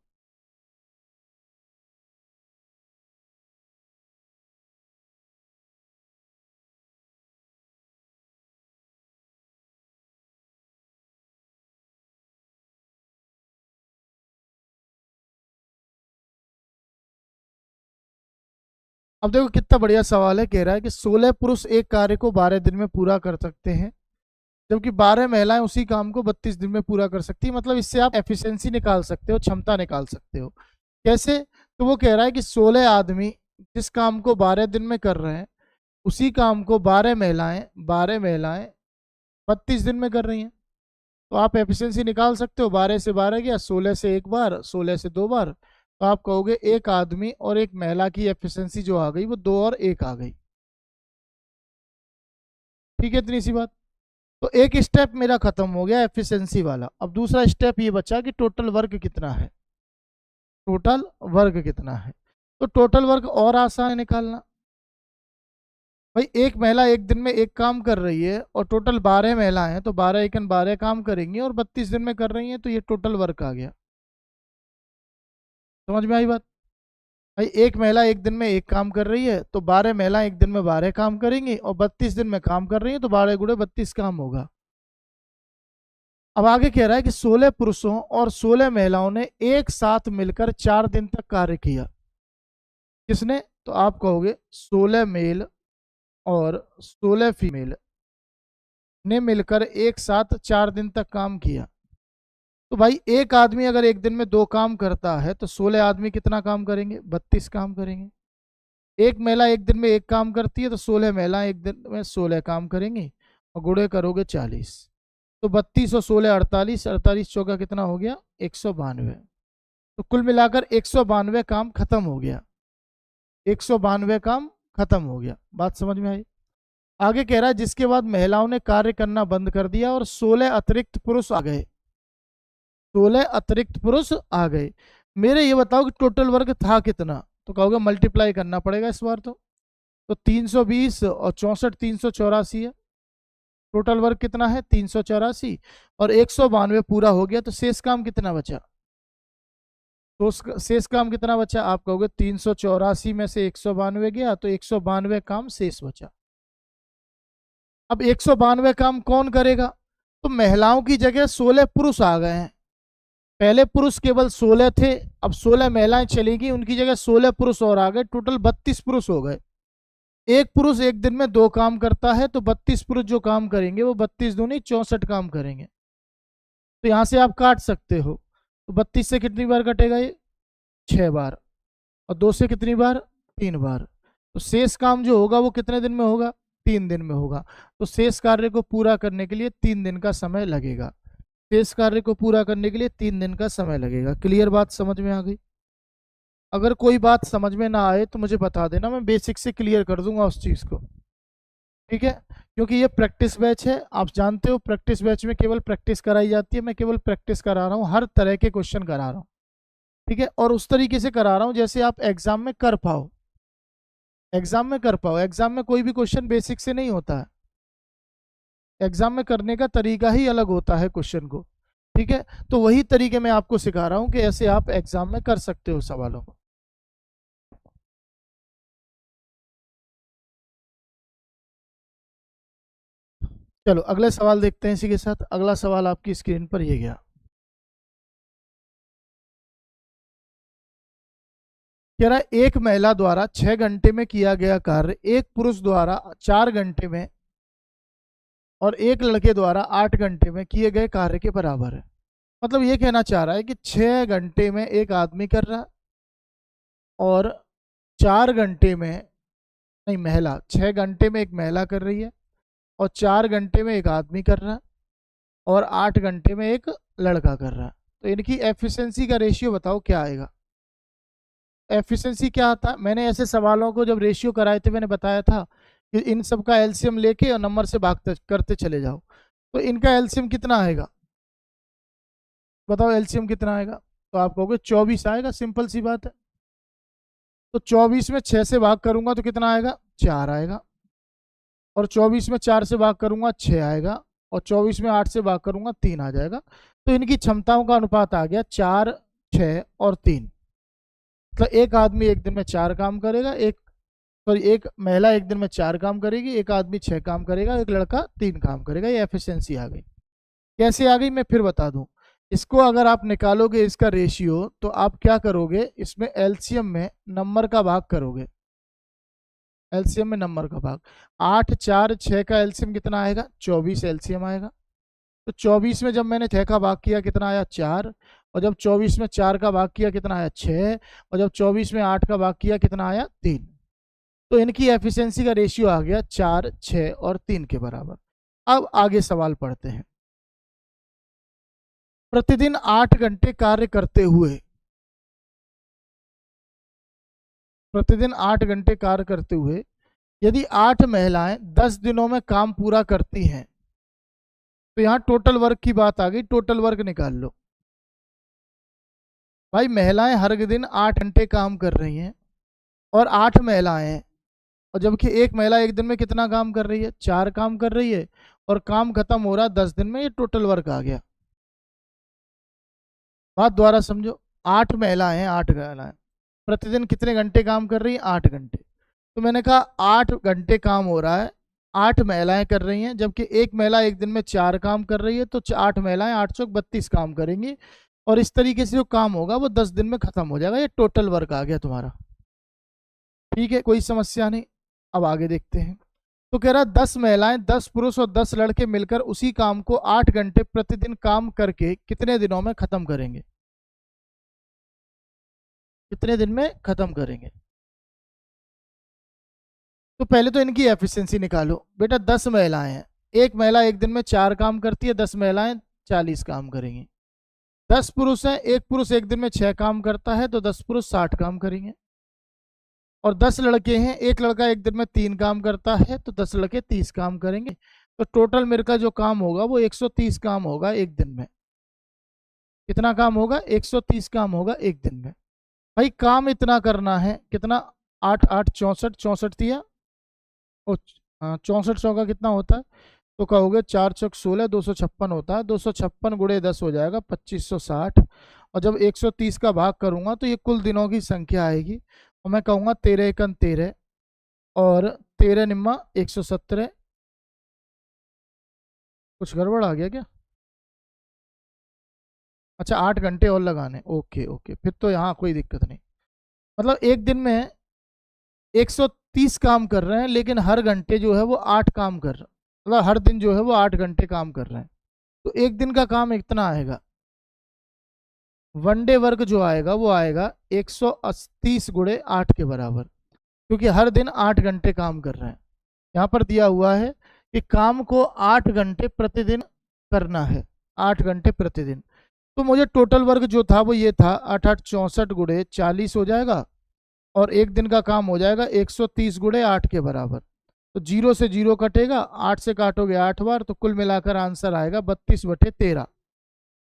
अब देखो कितना बढ़िया सवाल है। कह रहा है कि 16 पुरुष एक कार्य को 12 दिन में पूरा कर सकते हैं, जबकि 12 महिलाएं उसी काम को 32 दिन में पूरा कर सकती है। मतलब इससे आप एफिशिएंसी निकाल सकते हो, क्षमता निकाल सकते हो। कैसे? तो वो कह रहा है कि 16 आदमी जिस काम को 12 दिन में कर रहे हैं, उसी काम को 12 महिलाएं 32 दिन में कर रही हैं। तो आप एफिशिएंसी निकाल सकते हो। 12 से 12 गया, 16 से एक बार, 16 से 2 बार। तो आप कहोगे एक आदमी और एक महिला की एफिशिएंसी जो आ गई वो 2 और 1 आ गई। ठीक है, इतनी सी बात। तो एक स्टेप मेरा खत्म हो गया एफिशिएंसी वाला। अब दूसरा स्टेप ये बचा कि टोटल वर्क कितना है। टोटल वर्क कितना है? तो टोटल वर्क और आसान है निकालना। भाई एक महिला एक दिन में एक काम कर रही है और टोटल 12 महिलाएं हैं, तो 12 एकन 12 काम करेंगी और 32 दिन में कर रही हैं, तो ये टोटल वर्क आ गया। समझ में आई बात? भाई एक महिला एक दिन में एक काम कर रही है, तो 12 महिला एक दिन में 12 काम करेंगी और 32 दिन में काम कर रही है, तो 12 गुणे 32 काम होगा। अब आगे कह रहा है कि 16 पुरुषों और 16 महिलाओं ने एक साथ मिलकर 4 दिन तक कार्य किया। किसने? तो आप कहोगे 16 मेल और 16 फीमेल ने मिलकर एक साथ 4 दिन तक काम किया। तो भाई एक आदमी अगर एक दिन में 2 काम करता है तो 16 आदमी कितना काम करेंगे? 32 काम करेंगे। एक महिला एक दिन में एक काम करती है तो 16 महिला एक दिन में 16 काम करेंगी और गुणे करोगे 40। तो 32 और 16 48, 48 चौका कितना हो गया? 192। तो कुल मिलाकर 192 काम खत्म हो गया। 192 काम खत्म हो गया। बात समझ में आई? आगे कह रहा है जिसके बाद महिलाओं ने कार्य करना बंद कर दिया और 16 अतिरिक्त पुरुष आ गए। 16 अतिरिक्त पुरुष आ गए। मेरे ये बताओ कि टोटल वर्क था कितना, तो कहोगे मल्टीप्लाई करना पड़ेगा इस बार। तो 320 और 64 384 है। टोटल वर्क कितना है 384 और 192 पूरा हो गया, तो शेष काम कितना बचा? तो शेष काम कितना बचा? आप कहोगे 384 में से 192 गया तो 192 काम शेष बचा। अब 192 काम कौन करेगा? तो महिलाओं की जगह 16 पुरुष आ गए हैं। पहले पुरुष केवल 16 थे, अब 16 महिलाएं चलेगी, उनकी जगह 16 पुरुष और आ गए, टोटल 32 पुरुष हो गए। एक पुरुष एक दिन में 2 काम करता है, तो 32 पुरुष जो काम करेंगे वो 32 दूनी 64 काम करेंगे। तो यहां से आप काट सकते हो। तो 32 से कितनी बार कटेगा ये? 6 बार। और 2 से कितनी बार? 3 बार। तो शेष काम जो होगा वो कितने दिन में होगा? 3 दिन में होगा। तो शेष कार्य को पूरा करने के लिए 3 दिन का समय लगेगा। शेष कार्य को पूरा करने के लिए 3 दिन का समय लगेगा। क्लियर बात समझ में आ गई? अगर कोई बात समझ में ना आए तो मुझे बता देना, मैं बेसिक से क्लियर कर दूंगा उस चीज़ को। ठीक है, क्योंकि ये प्रैक्टिस बैच है, आप जानते हो प्रैक्टिस बैच में केवल प्रैक्टिस कराई जाती है। मैं केवल प्रैक्टिस करा रहा हूँ, हर तरह के क्वेश्चन करा रहा हूँ। ठीक है, और उस तरीके से करा रहा हूँ जैसे आप एग्जाम में कर पाओ। एग्जाम में कर पाओ। एग्जाम में कोई भी क्वेश्चन बेसिक से नहीं होता है, एग्जाम में करने का तरीका ही अलग होता है क्वेश्चन को। ठीक है, तो वही तरीके मैं आपको सिखा रहा हूँ कि ऐसे आप एग्जाम में कर सकते हो सवालों को। चलो अगले सवाल देखते हैं। इसी के साथ अगला सवाल आपकी स्क्रीन पर ये गया, कह रहा है एक महिला द्वारा 6 घंटे में किया गया कार्य एक पुरुष द्वारा 4 घंटे में और एक लड़के द्वारा 8 घंटे में किए गए कार्य के बराबर है। मतलब ये कहना चाह रहा है कि 6 घंटे में एक आदमी कर रहा और 4 घंटे में, नहीं महिला, 6 घंटे में एक महिला कर रही है और 4 घंटे में एक आदमी कर रहा है और 8 घंटे में एक लड़का कर रहा है। तो इनकी एफिशिएंसी का रेशियो बताओ क्या आएगा? एफिशिएंसी क्या आता है? मैंने ऐसे सवालों को जब रेशियो कराए थे मैंने बताया था कि इन सब का एलसीएम लेके और नंबर से भागते करते चले जाओ। तो इनका एलसीएम कितना आएगा बताओ? एलसीएम कितना आएगा? तो आप कहोगे 24 आएगा, सिंपल सी बात है। तो 24 में 6 से भाग करूंगा तो कितना आएगा? 4 आएगा। और 24 में 4 से भाग करूंगा 6 आएगा। और 24 में 8 से भाग करूंगा 3 आ जाएगा। तो इनकी क्षमताओं का अनुपात आ गया 4, 6 और 3। मतलब एक आदमी एक दिन में 4 काम करेगा, एक महिला एक दिन में 4 काम करेगी, एक आदमी 6 काम करेगा, एक लड़का 3 काम करेगा। ये एफिशिएंसी आ गई। कैसे आ गई मैं फिर बता दूं। इसको अगर आप निकालोगे इसका रेशियो तो आप क्या करोगे, इसमें एलसीएम में नंबर का भाग करोगे। एलसीएम में नंबर का भाग 8, 4, 6 का एलसीएम कितना आएगा? 24 एलसीएम आएगा। तो 24 में जब मैंने 6 का भाग किया कितना आया? 4। और जब 24 में 4 का भाग किया कितना आया? 6। और जब 24 में 8 का भाग किया कितना आया? 3। तो इनकी एफिशिएंसी का रेशियो आ गया 4, 6 और 3 के बराबर। अब आगे सवाल पढ़ते हैं। प्रतिदिन 8 घंटे कार्य करते हुए, प्रतिदिन 8 घंटे कार्य करते हुए यदि 8 महिलाएं 10 दिनों में काम पूरा करती हैं, तो यहां टोटल वर्क की बात आ गई। टोटल वर्क निकाल लो भाई। महिलाएं हर दिन 8 घंटे काम कर रही हैं और 8 महिलाएं हैं, और जबकि एक महिला एक दिन में कितना काम कर रही है? 4 काम कर रही है और काम खत्म हो रहा है 10 दिन में। ये टोटल वर्क आ गया। बात द्वारा समझो। 8 महिलाएं हैं, 8 महिलाएं प्रतिदिन कितने घंटे काम कर रही है? 8 घंटे। तो मैंने कहा 8 घंटे काम हो रहा है, 8 महिलाएं कर रही हैं, जबकि एक महिला एक दिन में 4 काम कर रही है। तो 8 महिलाएं 8 चौक 32 काम करेंगी और इस तरीके से जो काम होगा वो 10 दिन में खत्म हो जाएगा। ये टोटल वर्क आ गया तुम्हारा। ठीक है, कोई समस्या नहीं। अब आगे देखते हैं। तो कह रहा है 10 महिलाएं, 10 पुरुष और 10 लड़के मिलकर उसी काम को 8 घंटे प्रतिदिन काम करके कितने दिनों में खत्म करेंगे? कितने दिन में खत्म करेंगे? तो पहले तो इनकी एफिशिएंसी निकालो बेटा। 10 महिलाएं हैं, एक महिला एक दिन में 4 काम करती है, 10 महिलाएं 40 काम करेंगी। 10 पुरुष हैं, एक पुरुष एक दिन में 6 काम करता है, तो 10 पुरुष 60 काम करेंगे। और 10 लड़के हैं, एक लड़का एक दिन में 3 काम करता है, तो 10 लड़के 30 काम करेंगे। तो टोटल मेरे का जो काम होगा वो 130 काम होगा एक दिन में। कितना काम होगा? 130 काम होगा एक दिन में। भाई काम इतना करना है, कितना? 8 8 64, 64 दिया, और 64 का कितना होता है? तो कहोगे 4 चौक 16, 256 होता है। 256 गुणे 10 हो जाएगा 2560। और जब 130 का भाग करूंगा तो ये कुल दिनों की संख्या आएगी, और मैं कहूँगा 13 एकन 13, और 13 निम्मा 117। कुछ गड़बड़ आ गया क्या? अच्छा, 8 घंटे और लगाने, ओके ओके, फिर तो यहाँ कोई दिक्कत नहीं। मतलब एक दिन में 130 काम कर रहे हैं, लेकिन हर घंटे जो है वो 8 काम कर रहे हैं, मतलब हर दिन जो है वो 8 घंटे काम कर रहे हैं। तो एक दिन का काम इतना आएगा। वनडे वर्क जो आएगा वो आएगा 130 गुणे 8 के बराबर, क्योंकि हर दिन 8 घंटे काम कर रहे हैं। यहाँ पर दिया हुआ है कि काम को 8 घंटे प्रतिदिन करना है, 8 घंटे प्रतिदिन। तो मुझे टोटल वर्क जो था वो ये था, 8 8 64 गुणे 40 हो जाएगा, और एक दिन का काम हो जाएगा 130 गुणे 8 के बराबर। तो 0 से 0 कटेगा, 8 से काटोगे 8 बार, तो कुल मिलाकर आंसर आएगा 32/13।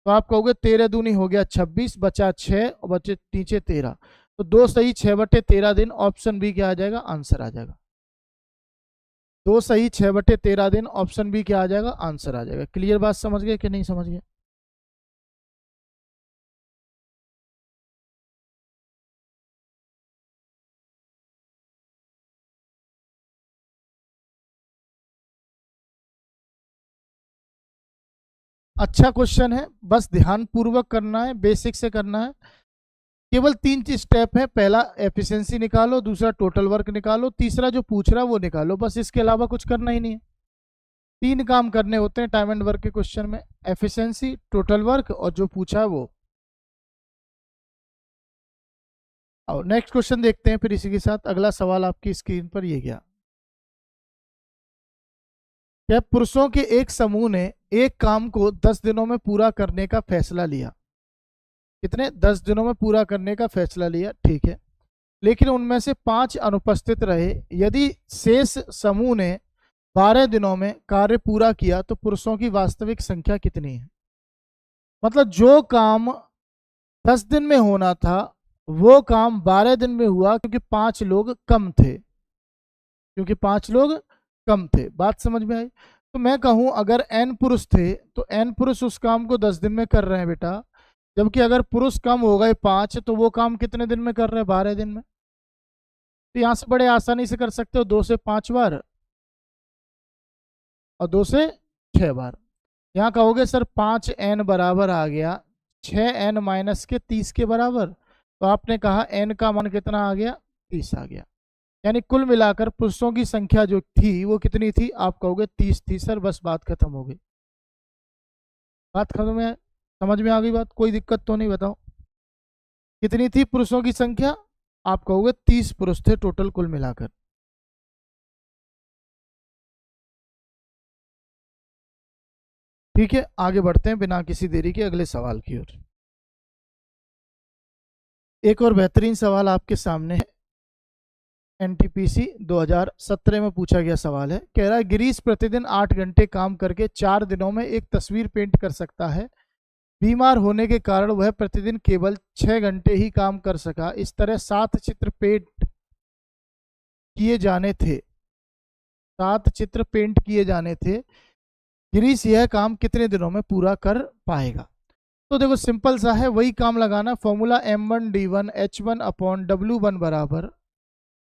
तो आप कहोगे 13 दूनी हो गया 26, बचा 6 और बचे नीचे 13। तो 2 सही 6/13 दिन, ऑप्शन बी क्या आ जाएगा? आंसर आ जाएगा। 2 सही 6/13 दिन, ऑप्शन बी क्या आ जाएगा? आंसर आ जाएगा। क्लियर बात समझ गए कि नहीं समझ गए? अच्छा क्वेश्चन है, बस ध्यान पूर्वक करना है, बेसिक से करना है। केवल 3 चीज स्टेप है, पहला एफिशिएंसी निकालो, दूसरा टोटल वर्क निकालो, तीसरा जो पूछ रहा है वो निकालो, बस इसके अलावा कुछ करना ही नहीं है। 3 काम करने होते हैं टाइम एंड वर्क के क्वेश्चन में, एफिशिएंसी, टोटल वर्क, और जो पूछा है वो। और नेक्स्ट क्वेश्चन देखते हैं फिर इसी के साथ। अगला सवाल आपकी स्क्रीन पर ये गया, क्या पुरुषों के एक समूह ने एक काम को 10 दिनों में पूरा करने का फैसला लिया? कितने? 10 दिनों में पूरा करने का फैसला लिया, ठीक है। लेकिन उनमें से 5 अनुपस्थित रहे। यदि शेष समूह ने 12 दिनों में कार्य पूरा किया तो पुरुषों की वास्तविक संख्या कितनी है? मतलब जो काम 10 दिन में होना था वो काम 12 दिन में हुआ, क्योंकि 5 लोग कम थे, क्योंकि 5 लोग कम थे। बात समझ में आई? तो मैं कहूं अगर n पुरुष थे तो n पुरुष उस काम को 10 दिन में कर रहे हैं बेटा, जबकि अगर पुरुष कम हो गए 5 तो वो काम कितने दिन में कर रहे हैं? 12 दिन में। तो यहां से बड़े आसानी से कर सकते हो, 2 से 5 बार और 2 से 6 बार। यहाँ कहोगे सर 5n बराबर आ गया 6n माइनस के 30 के बराबर, तो आपने कहा n का मान कितना आ गया? 30 आ गया। यानी कुल मिलाकर पुरुषों की संख्या जो थी वो कितनी थी? आप कहोगे 30 थी सर, बस बात खत्म हो गई। बात खत्म है, समझ में आ गई बात? कोई दिक्कत तो नहीं? बताओ कितनी थी पुरुषों की संख्या? आप कहोगे 30 पुरुष थे टोटल कुल मिलाकर। ठीक है, आगे बढ़ते हैं बिना किसी देरी के अगले सवाल की ओर। एक और बेहतरीन सवाल आपके सामने है, एनटीपीसी 2017 में पूछा गया सवाल है। कह रहा है गिरीश प्रतिदिन 8 घंटे काम करके 4 दिनों में एक तस्वीर पेंट कर सकता है। बीमार होने के कारण वह प्रतिदिन केवल 6 घंटे ही काम कर सका। इस तरह 7 चित्र पेंट किए जाने थे, 7 चित्र पेंट किए जाने थे। गिरीश यह काम कितने दिनों में पूरा कर पाएगा? तो देखो सिंपल सा है, वही काम लगाना। फॉर्मूला M1D1H1/W1 बराबर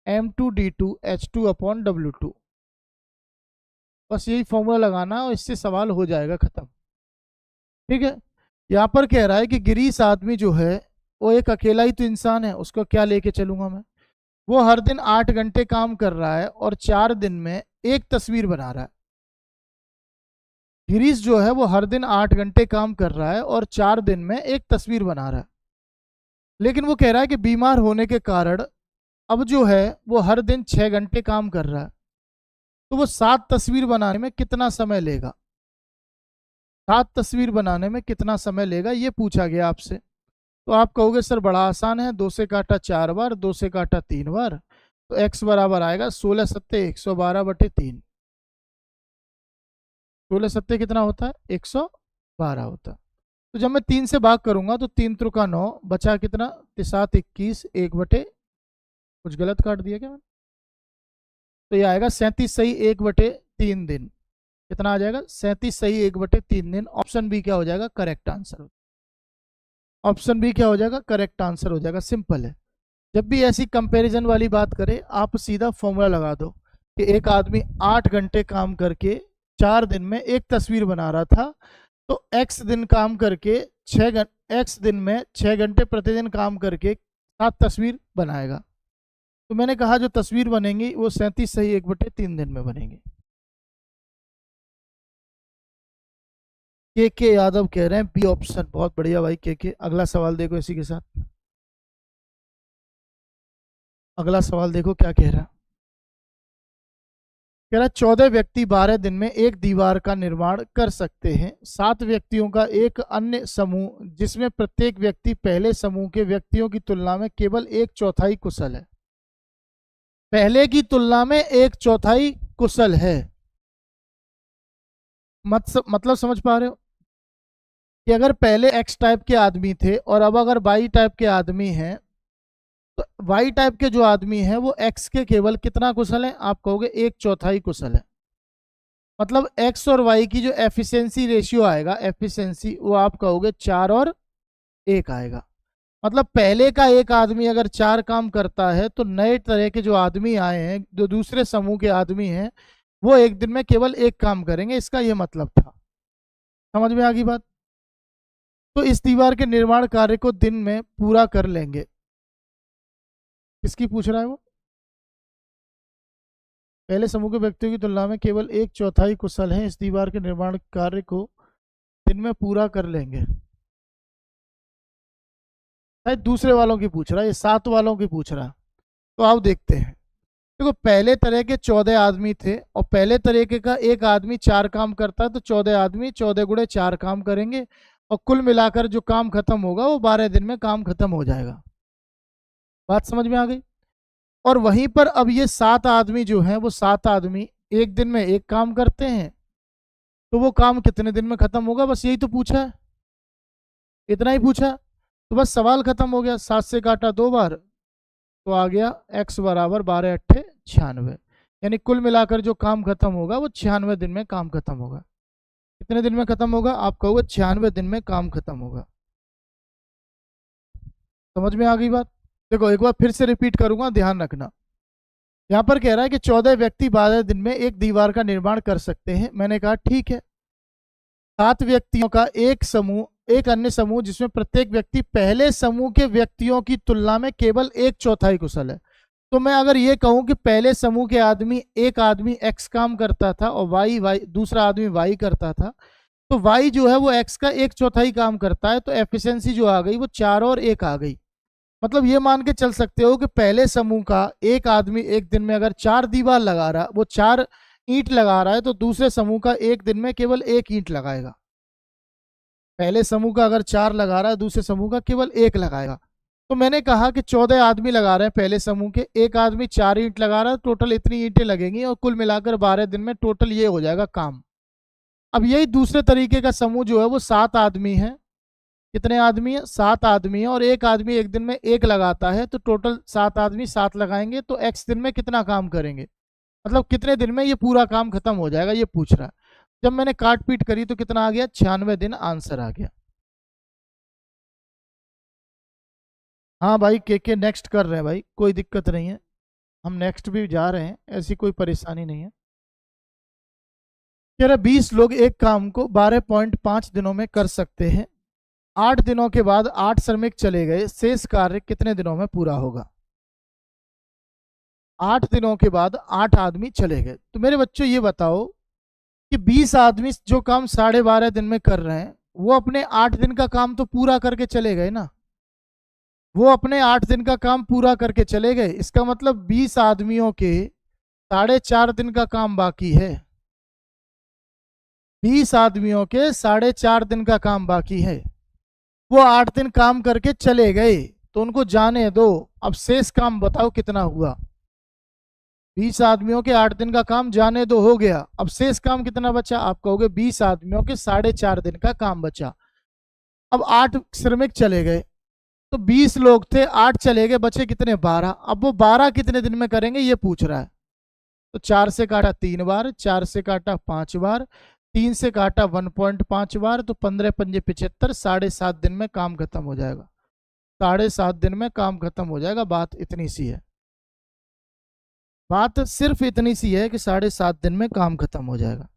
M2D2H2/W2, बस यही फॉर्मूला लगाना और इससे सवाल हो जाएगा खत्म। ठीक है, यहाँ पर कह रहा है कि गिरीश आदमी जो है वो एक अकेला ही तो इंसान है, उसको क्या लेके चलूंगा मैं? वो हर दिन 8 घंटे काम कर रहा है और 4 दिन में एक तस्वीर बना रहा है। गिरीश जो है वो हर दिन 8 घंटे काम कर रहा है और 4 दिन में एक तस्वीर बना रहा है, लेकिन वो कह रहा है कि बीमार होने के कारण अब जो है वो हर दिन 6 घंटे काम कर रहा है। तो वो 7 तस्वीर बनाने में कितना समय लेगा? 7 तस्वीर बनाने में कितना समय लेगा, ये पूछा गया आपसे। तो आप कहोगे सर बड़ा आसान है, 2 से काटा 4 बार, 2 से काटा 3 बार, तो x बराबर आएगा 16 सत्ते 112/3। 16 सत्ते कितना होता है? 112 होता है। तो जब मैं 3 से भाग करूंगा तो 3 त्रिका 9, बचा कितना, 7 21, 1/, कुछ गलत काट दिया क्या मैंने? तो ये आएगा 37 सही 1/3 दिन। कितना आ जाएगा? 37 सही 1/3 दिन। ऑप्शन बी क्या हो जाएगा? Correct answer. ऑप्शन बी क्या हो जाएगा? करेक्ट आंसर हो जाएगा। सिंपल है। जब भी ऐसी कंपैरिजन वाली बात करें, आप सीधा फॉर्मूला लगा दो कि एक आदमी 8 घंटे काम करके 4 दिन में एक तस्वीर बना रहा था, तो x दिन काम करके 6 घंटे प्रतिदिन काम करके 7 तस्वीर बनाएगा। तो मैंने कहा जो तस्वीर बनेंगी वो 37 सही 1/3 दिन में बनेंगी। के यादव कह रहे हैं बी ऑप्शन। बहुत बढ़िया भाई के। अगला सवाल देखो इसी के साथ। अगला सवाल देखो क्या कह रहा है। कह रहा 14 व्यक्ति 12 दिन में एक दीवार का निर्माण कर सकते हैं। 7 व्यक्तियों का एक अन्य समूह जिसमें प्रत्येक व्यक्ति पहले समूह के व्यक्तियों की तुलना में केवल 1/4 कुशल है। पहले की तुलना में 1/4 कुशल है। मतलब समझ पा रहे हो कि अगर पहले एक्स टाइप के आदमी थे और अब अगर वाई टाइप के आदमी हैं, तो वाई टाइप के जो आदमी हैं वो एक्स के केवल कितना कुशल है? आप कहोगे 1/4 कुशल है। मतलब एक्स और वाई की जो एफिशिएंसी रेशियो आएगा, एफिशिएंसी, वो आप कहोगे 4 और 1 आएगा। मतलब पहले का एक आदमी अगर 4 काम करता है, तो नए तरह के जो आदमी आए हैं, जो दूसरे समूह के आदमी हैं, वो एक दिन में केवल 1 काम करेंगे। इसका ये मतलब था। समझ में आ गई बात? तो इस दीवार के निर्माण कार्य को दिन में पूरा कर लेंगे। किसकी पूछ रहा है वो? पहले समूह के व्यक्तियों की तुलना में केवल 1/4 कुशल हैं। इस दीवार के निर्माण कार्य को दिन में पूरा कर लेंगे। शायद दूसरे वालों की पूछ रहा है, ये 7 वालों की पूछ रहा है। तो आओ देखते हैं। देखो पहले तरह के 14 आदमी थे और पहले तरीके का एक आदमी 4 काम करता है, तो 14 आदमी 14 गुणे 4 काम करेंगे और कुल मिलाकर जो काम खत्म होगा वो 12 दिन में काम खत्म हो जाएगा। बात समझ में आ गई? और वहीं पर अब ये 7 आदमी जो हैं, वो 7 आदमी एक दिन में एक काम करते हैं, तो वो काम कितने दिन में खत्म होगा? बस यही तो पूछा है, इतना ही पूछा। तो बस सवाल खत्म हो गया। 7 से काटा 2 बार तो आ गया x बराबर 12 अट्ठे 96। यानी कुल मिलाकर जो काम खत्म होगा वो 96 दिन में काम खत्म होगा। कितने दिन में खत्म होगा? आप कहोगे 96 दिन में काम खत्म होगा। समझ में आ गई बात? देखो एक बार फिर से रिपीट करूंगा, ध्यान रखना। यहाँ पर कह रहा है कि 14 व्यक्ति 12 दिन में एक दीवार का निर्माण कर सकते हैं। मैंने कहा ठीक है। 7 व्यक्तियों का एक समूह, एक अन्य समूह जिसमें प्रत्येक व्यक्ति पहले समूह के व्यक्तियों की तुलना में केवल 1/4 कुशल है। तो मैं अगर ये कहूं कि पहले समूह के आदमी, एक आदमी एक्स काम करता था और वाई दूसरा आदमी वाई करता था, तो वाई जो है वो एक्स का 1/4 काम करता है। तो एफिशिएंसी जो आ गई वो 4 और 1 आ गई। मतलब ये मान के चल सकते हो कि पहले समूह का एक आदमी एक दिन में अगर 4 दीवार लगा रहा, वो 4 ईंट लगा रहा है, तो दूसरे समूह का एक दिन में केवल 1 ईंट लगाएगा। पहले समूह का अगर 4 लगा रहा है, दूसरे समूह का केवल 1 लगाएगा। तो मैंने कहा कि 14 आदमी लगा रहे हैं पहले समूह के, एक आदमी 4 ईंट लगा रहा है, टोटल इतनी ईंटें लगेंगी और कुल मिलाकर 12 दिन में टोटल ये हो जाएगा काम। अब यही दूसरे तरीके का समूह जो है वो 7 आदमी है। कितने आदमी है? 7 आदमी है और एक आदमी एक दिन में 1 लगाता है, तो टोटल 7 आदमी 7 लगाएंगे, तो x दिन में कितना काम करेंगे? मतलब कितने दिन में ये पूरा काम खत्म हो जाएगा, ये पूछ रहा है। जब मैंने काट पीट करी तो कितना आ गया? 96 दिन आंसर आ गया। हाँ भाई के नेक्स्ट कर रहे हैं भाई, कोई दिक्कत नहीं है, हम नेक्स्ट भी जा रहे हैं, ऐसी कोई परेशानी नहीं है। कह रहा 20 लोग एक काम को 12.5 दिनों में कर सकते हैं। 8 दिनों के बाद 8 श्रमिक चले गए, शेष कार्य कितने दिनों में पूरा होगा? 8 दिनों के बाद 8 आदमी चले गए। तो मेरे बच्चों ये बताओ कि 20 आदमी जो काम 12.5 दिन में कर रहे हैं, वो अपने 8 दिन का काम तो पूरा करके चले गए ना। वो अपने 8 दिन का काम पूरा करके चले गए। इसका मतलब 20 आदमियों के 4.5 दिन का काम बाकी है। 20 आदमियों के 4.5 दिन का काम बाकी है। वो 8 दिन काम करके चले गए, तो उनको जाने दो। अब शेष काम बताओ कितना हुआ? 20 आदमियों के 8 दिन का काम जाने दो हो गया। अब शेष काम कितना बचा? आप कहोगे 20 आदमियों के 4.5 दिन का काम बचा। अब 8 श्रमिक चले गए, तो 20 लोग थे, 8 चले गए, बचे कितने? 12। अब वो 12 कितने दिन में करेंगे ये पूछ रहा है। तो 4 से काटा 3 बार, 4 से काटा 5 बार, 3 से काटा 1.5 बार, तो 15 पंजे 75, 7.5 दिन में काम खत्म हो जाएगा। 7.5 दिन में काम खत्म हो जाएगा। बात इतनी सी है, बात सिर्फ इतनी सी है कि 7.5 दिन में काम खत्म हो जाएगा।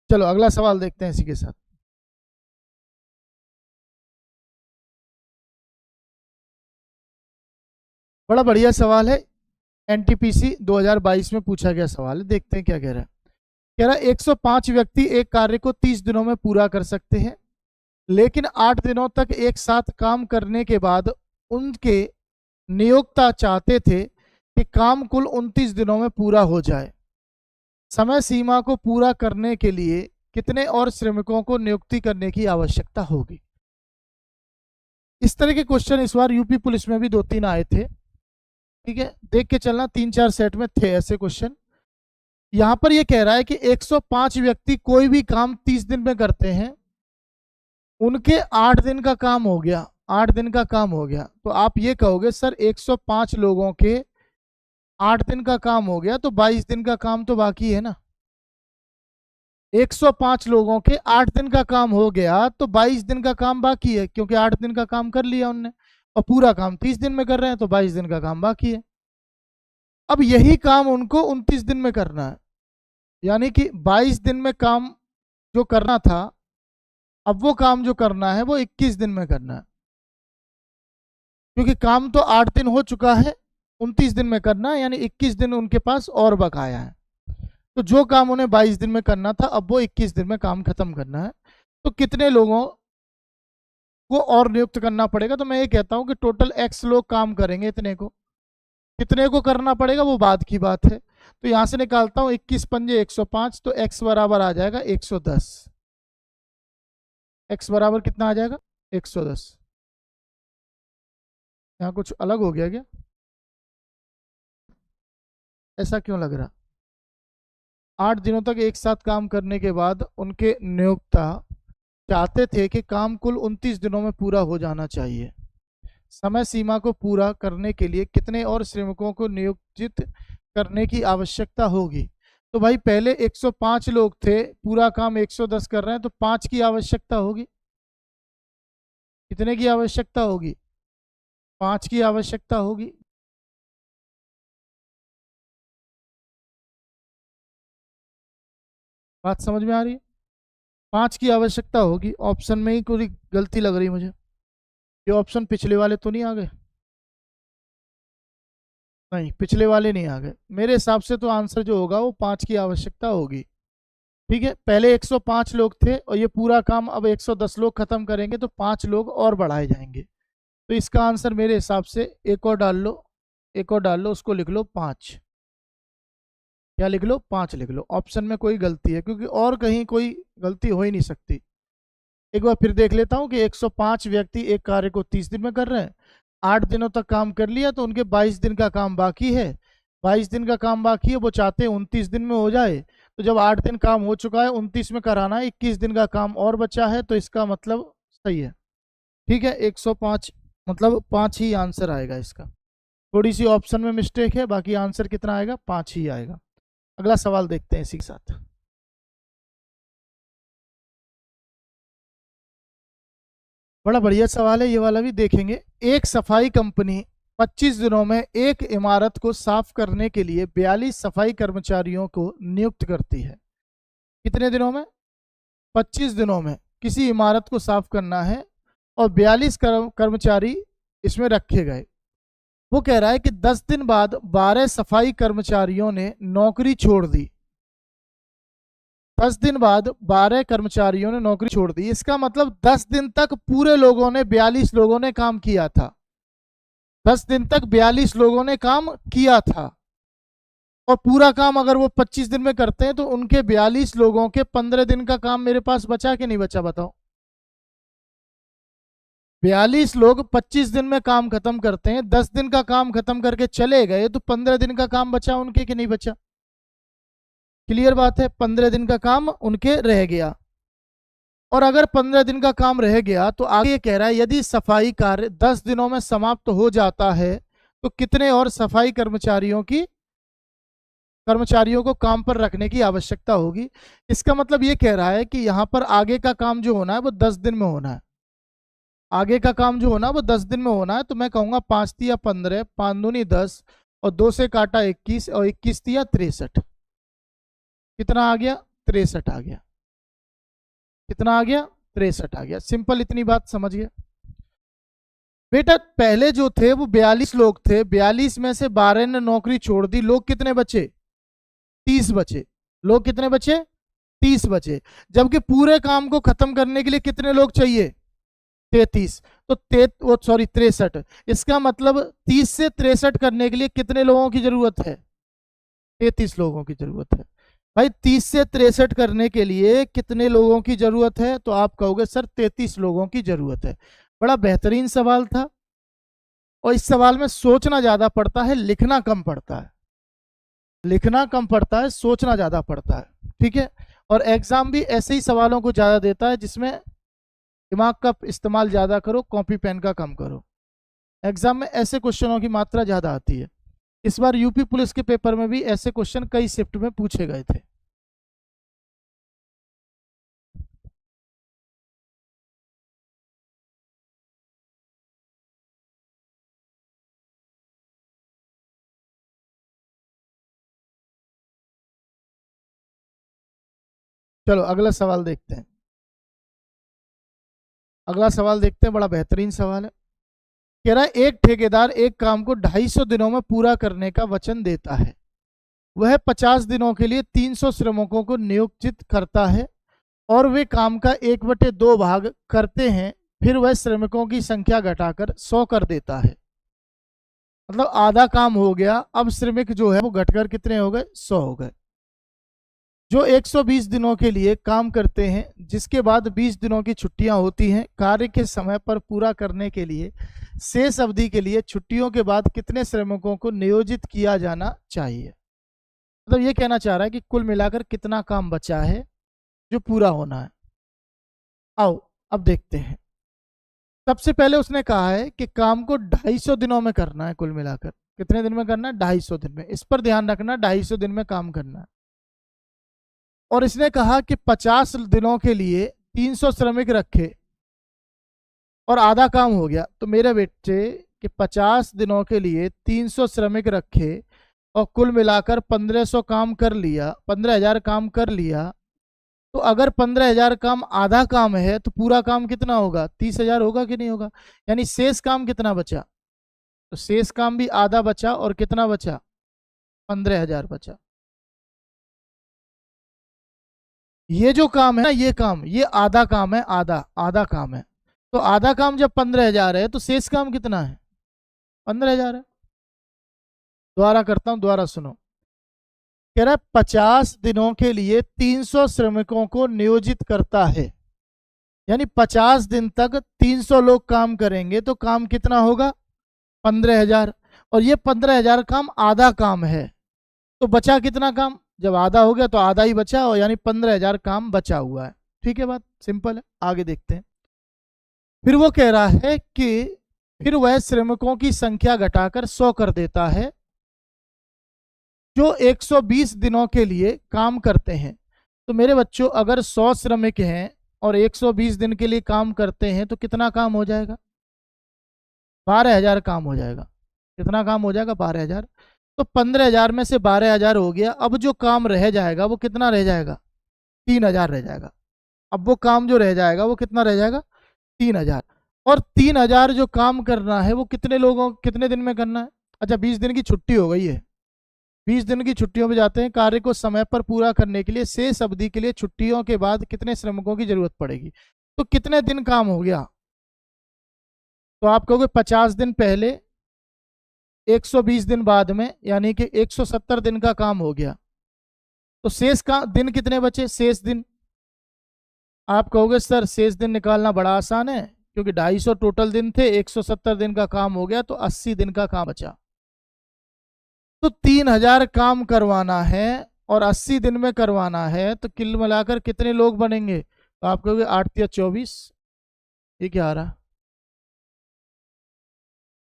चलो अगला सवाल देखते हैं इसी के साथ। बड़ा बढ़िया सवाल है, एनटीपीसी 2022 में पूछा गया सवाल है। देखते हैं क्या कह रहा है। कह रहा है 105 व्यक्ति एक कार्य को 30 दिनों में पूरा कर सकते हैं, लेकिन 8 दिनों तक एक साथ काम करने के बाद उनके नियोक्ता चाहते थे कि काम कुल 29 दिनों में पूरा हो जाए। समय सीमा को पूरा करने के लिए कितने और श्रमिकों को नियुक्ति करने की आवश्यकता होगी? इस तरह के क्वेश्चन इस बार यूपी पुलिस में भी 2-3 आए थे। ठीक है, देख के चलना, 3-4 सेट में थे ऐसे क्वेश्चन। यहां पर यह कह रहा है कि 105 व्यक्ति कोई भी काम 30 दिन में करते हैं, उनके 8 दिन का काम हो गया, 8 दिन का काम हो गया, तो आप ये कहोगे सर 105 लोगों के 8 दिन का काम हो गया, तो 22 दिन का काम तो बाकी है ना। 105 लोगों के 8 दिन का काम हो गया, तो 22 दिन का काम बाकी है, क्योंकि 8 दिन का काम कर लिया उनने और पूरा काम 30 दिन में कर रहे हैं, तो 22 दिन का काम बाकी है। अब यही काम उनको 29 दिन में करना है, यानी कि 22 दिन में काम जो करना था, अब वो काम जो करना है वो 21 दिन में करना है, क्योंकि काम तो 8 दिन हो चुका है, 29 दिन में करना है, यानी 21 दिन उनके पास और बकाया है। तो जो काम उन्हें 22 दिन में करना था, अब वो 21 दिन में काम खत्म करना है। तो कितने लोगों को और नियुक्त करना पड़ेगा? तो मैं ये कहता हूं कि टोटल x लोग काम करेंगे, इतने को कितने को करना पड़ेगा वो बाद की बात है। तो यहां से निकालता हूं 21 पंजे 105, तो x बराबर आ जाएगा 110। x बराबर कितना आ जाएगा? 110। यहाँ कुछ अलग हो गया क्या? ऐसा क्यों लग रहा? 8 दिनों तक एक साथ काम करने के बाद उनके नियोक्ता चाहते थे कि काम कुल 29 दिनों में पूरा हो जाना चाहिए। समय सीमा को पूरा करने के लिए कितने और श्रमिकों को नियोजित करने की आवश्यकता होगी? तो भाई पहले 105 लोग थे, पूरा काम 110 कर रहे हैं, तो 5 की आवश्यकता होगी। कितने की आवश्यकता होगी? 5 की आवश्यकता होगी। बात समझ में आ रही है? 5 की आवश्यकता होगी। ऑप्शन में ही कोई गलती लग रही है मुझे, ये ऑप्शन पिछले वाले तो नहीं आ गए? नहीं, पिछले वाले नहीं आ गए। मेरे हिसाब से तो आंसर जो होगा वो 5 की आवश्यकता होगी। ठीक है, पहले 105 लोग थे और ये पूरा काम अब 110 लोग खत्म करेंगे, तो 5 लोग और बढ़ाए जाएंगे। तो इसका आंसर मेरे हिसाब से एक और डाल लो, एक और डाल लो, उसको लिख लो 5। क्या लिख लो? 5 लिख लो। ऑप्शन में कोई गलती है, क्योंकि और कहीं कोई गलती हो ही नहीं सकती। एक बार फिर देख लेता हूं कि 105 व्यक्ति एक कार्य को 30 दिन में कर रहे हैं, 8 दिनों तक काम कर लिया, तो उनके 22 दिन का काम बाकी है। 22 दिन का काम बाकी है, वो चाहते हैं 29 दिन में हो जाए। तो जब 8 दिन काम हो चुका है, 29 में कराना है, 21 दिन का काम और बचा है, तो इसका मतलब सही है। ठीक है, 105 मतलब 5 ही आंसर आएगा इसका। थोड़ी सी ऑप्शन में मिस्टेक है, बाकी आंसर कितना आएगा? 5 ही आएगा। अगला सवाल देखते हैं इसी के साथ। बड़ा बढ़िया सवाल है, ये वाला भी देखेंगे। एक सफाई कंपनी 25 दिनों में एक इमारत को साफ करने के लिए 42 सफाई कर्मचारियों को नियुक्त करती है। कितने दिनों में? 25 दिनों में किसी इमारत को साफ करना है और 42 कर्मचारी इसमें रखे गए। वो कह रहा है कि 10 दिन बाद 12 सफाई कर्मचारियों ने नौकरी छोड़ दी। 10 दिन बाद 12 कर्मचारियों ने नौकरी छोड़ दी, इसका मतलब 10 दिन तक पूरे लोगों ने 42 लोगों ने काम किया था। 10 दिन तक 42 लोगों ने काम किया था, और पूरा काम अगर वो 25 दिन में करते हैं तो उनके 42 लोगों के 15 दिन का काम मेरे पास बचा कि नहीं बचा, बताओ। 42 लोग 25 दिन में काम खत्म करते हैं, 10 दिन का काम खत्म करके चले गए, तो 15 दिन का काम बचा उनके कि नहीं बचा। क्लियर बात है, 15 दिन का काम उनके रह गया। और अगर 15 दिन का काम रह गया तो आगे कह रहा है यदि सफाई कार्य 10 दिनों में समाप्त हो जाता है तो कितने और सफाई कर्मचारियों को काम पर रखने की आवश्यकता होगी। इसका मतलब ये कह रहा है कि यहाँ पर आगे का काम जो होना है वो 10 दिन में होना है। आगे का काम जो होना है वो 10 दिन में होना है। तो मैं कहूँगा 5 तिया 15, 5 दूनी 10 और 2 से काटा 21 और 21 तिया 63। कितना आ गया? 63 आ गया। कितना आ गया? 63 आ गया। सिंपल, इतनी बात समझ गया बेटा। पहले जो थे वो 42 लोग थे, 42 में से 12 ने नौकरी छोड़ दी, लोग कितने बचे? 30 बचे। लोग कितने बचे? 30 बचे। जबकि पूरे काम को खत्म करने के लिए कितने लोग चाहिए? 33। तो 63। इसका मतलब 30 से 63 करने के लिए कितने लोगों की जरूरत है? 33 लोगों की जरूरत है। भाई 30 से 63 करने के लिए कितने लोगों की जरूरत है? तो आप कहोगे सर 33 लोगों की जरूरत है। बड़ा बेहतरीन सवाल था, और इस सवाल में सोचना ज्यादा पड़ता है, लिखना कम पड़ता है। लिखना कम पड़ता है, सोचना ज्यादा पड़ता है, ठीक है। और एग्जाम भी ऐसे ही सवालों को ज्यादा देता है जिसमें दिमाग का इस्तेमाल ज्यादा करो, कॉपी पेन का कम करो। एग्जाम में ऐसे क्वेश्चनों की मात्रा ज्यादा आती है। इस बार यूपी पुलिस के पेपर में भी ऐसे क्वेश्चन कई शिफ्ट में पूछे गए थे। चलो अगला सवाल देखते हैं। अगला सवाल देखते हैं, बड़ा बेहतरीन सवाल है। कह रहा है एक ठेकेदार एक काम को 250 दिनों में पूरा करने का वचन देता है। वह 50 दिनों के लिए 300 श्रमिकों को नियोजित करता है और वे काम का 1/2 भाग करते हैं। फिर वह श्रमिकों की संख्या घटाकर 100 कर देता है। मतलब आधा काम हो गया, अब श्रमिक जो है वो घटकर कितने हो गए? 100 हो गए। जो 120 दिनों के लिए काम करते हैं, जिसके बाद 20 दिनों की छुट्टियां होती हैं। कार्य के समय पर पूरा करने के लिए शेष अवधि के लिए छुट्टियों के बाद कितने श्रमिकों को नियोजित किया जाना चाहिए। मतलब ये कहना चाह रहा है कि कुल मिलाकर कितना काम बचा है जो पूरा होना है। आओ अब देखते हैं। सबसे पहले उसने कहा है कि काम को 250 दिनों में करना है। कुल मिलाकर कितने दिन में करना है? 250 दिन में। इस पर ध्यान रखना, 250 दिन में काम करना है। और इसने कहा कि 50 दिनों के लिए 300 श्रमिक रखे और आधा काम हो गया। तो मेरे बेटे कि 50 दिनों के लिए 300 श्रमिक रखे और कुल मिलाकर 1500 काम कर लिया, 15,000 काम कर लिया। तो अगर 15,000 काम आधा काम है तो पूरा काम कितना होगा? 30,000 होगा कि नहीं होगा? यानी शेष काम कितना बचा? तो शेष काम भी आधा बचा, और कितना बचा? 15,000 बचा। ये जो काम है ना, ये काम, ये आधा काम है, आधा काम है। तो आधा काम जब 15,000 है तो शेष काम कितना है? 15,000 है। दोबारा करता हूं, दोबारा सुनो। कह रहा है 50 दिनों के लिए 300 श्रमिकों को नियोजित करता है। यानी 50 दिन तक 300 लोग काम करेंगे तो काम कितना होगा? 15,000। और ये 15,000 काम आधा काम है, तो बचा कितना काम? जब आधा हो गया तो आधा ही बचा, और यानी 15,000 काम बचा हुआ है। ठीक है, बात सिंपल है। आगे देखते हैं। फिर वो कह रहा है कि फिर वह श्रमिकों की संख्या घटाकर 100 कर देता है जो 120 दिनों के लिए काम करते हैं। तो मेरे बच्चों अगर 100 श्रमिक हैं और 120 दिन के लिए काम करते हैं तो कितना काम हो जाएगा? 12,000 काम हो जाएगा। कितना काम हो जाएगा? 12,000। तो 15,000 में से 12,000 हो गया। अब जो काम रह जाएगा वो कितना रह जाएगा? 3,000 रह जाएगा। अब वो काम जो रह जाएगा वो कितना रह जाएगा? 3,000। और 3,000 जो काम करना है वो कितने दिन में करना है? अच्छा 20 दिन की छुट्टी हो गई है, 20 दिन की छुट्टियों में जाते हैं। कार्य को समय पर पूरा करने के लिए शेष अवधि के लिए छुट्टियों के बाद कितने श्रमिकों की जरूरत पड़ेगी? तो कितने दिन काम हो गया? तो आप कहोगे 50 दिन पहले, 120 दिन बाद में, यानी कि 170 दिन का काम हो गया। तो शेष का दिन कितने बचे? शेष दिन आप कहोगे सर शेष दिन निकालना बड़ा आसान है, क्योंकि 250 टोटल दिन थे, 170 दिन का काम हो गया, तो 80 दिन का काम बचा। तो 3000 काम करवाना है और 80 दिन में करवाना है, तो कुल मिलाकर कितने लोग बनेंगे? तो आप कहोगे 8 या 24। ये क्या आ रहा?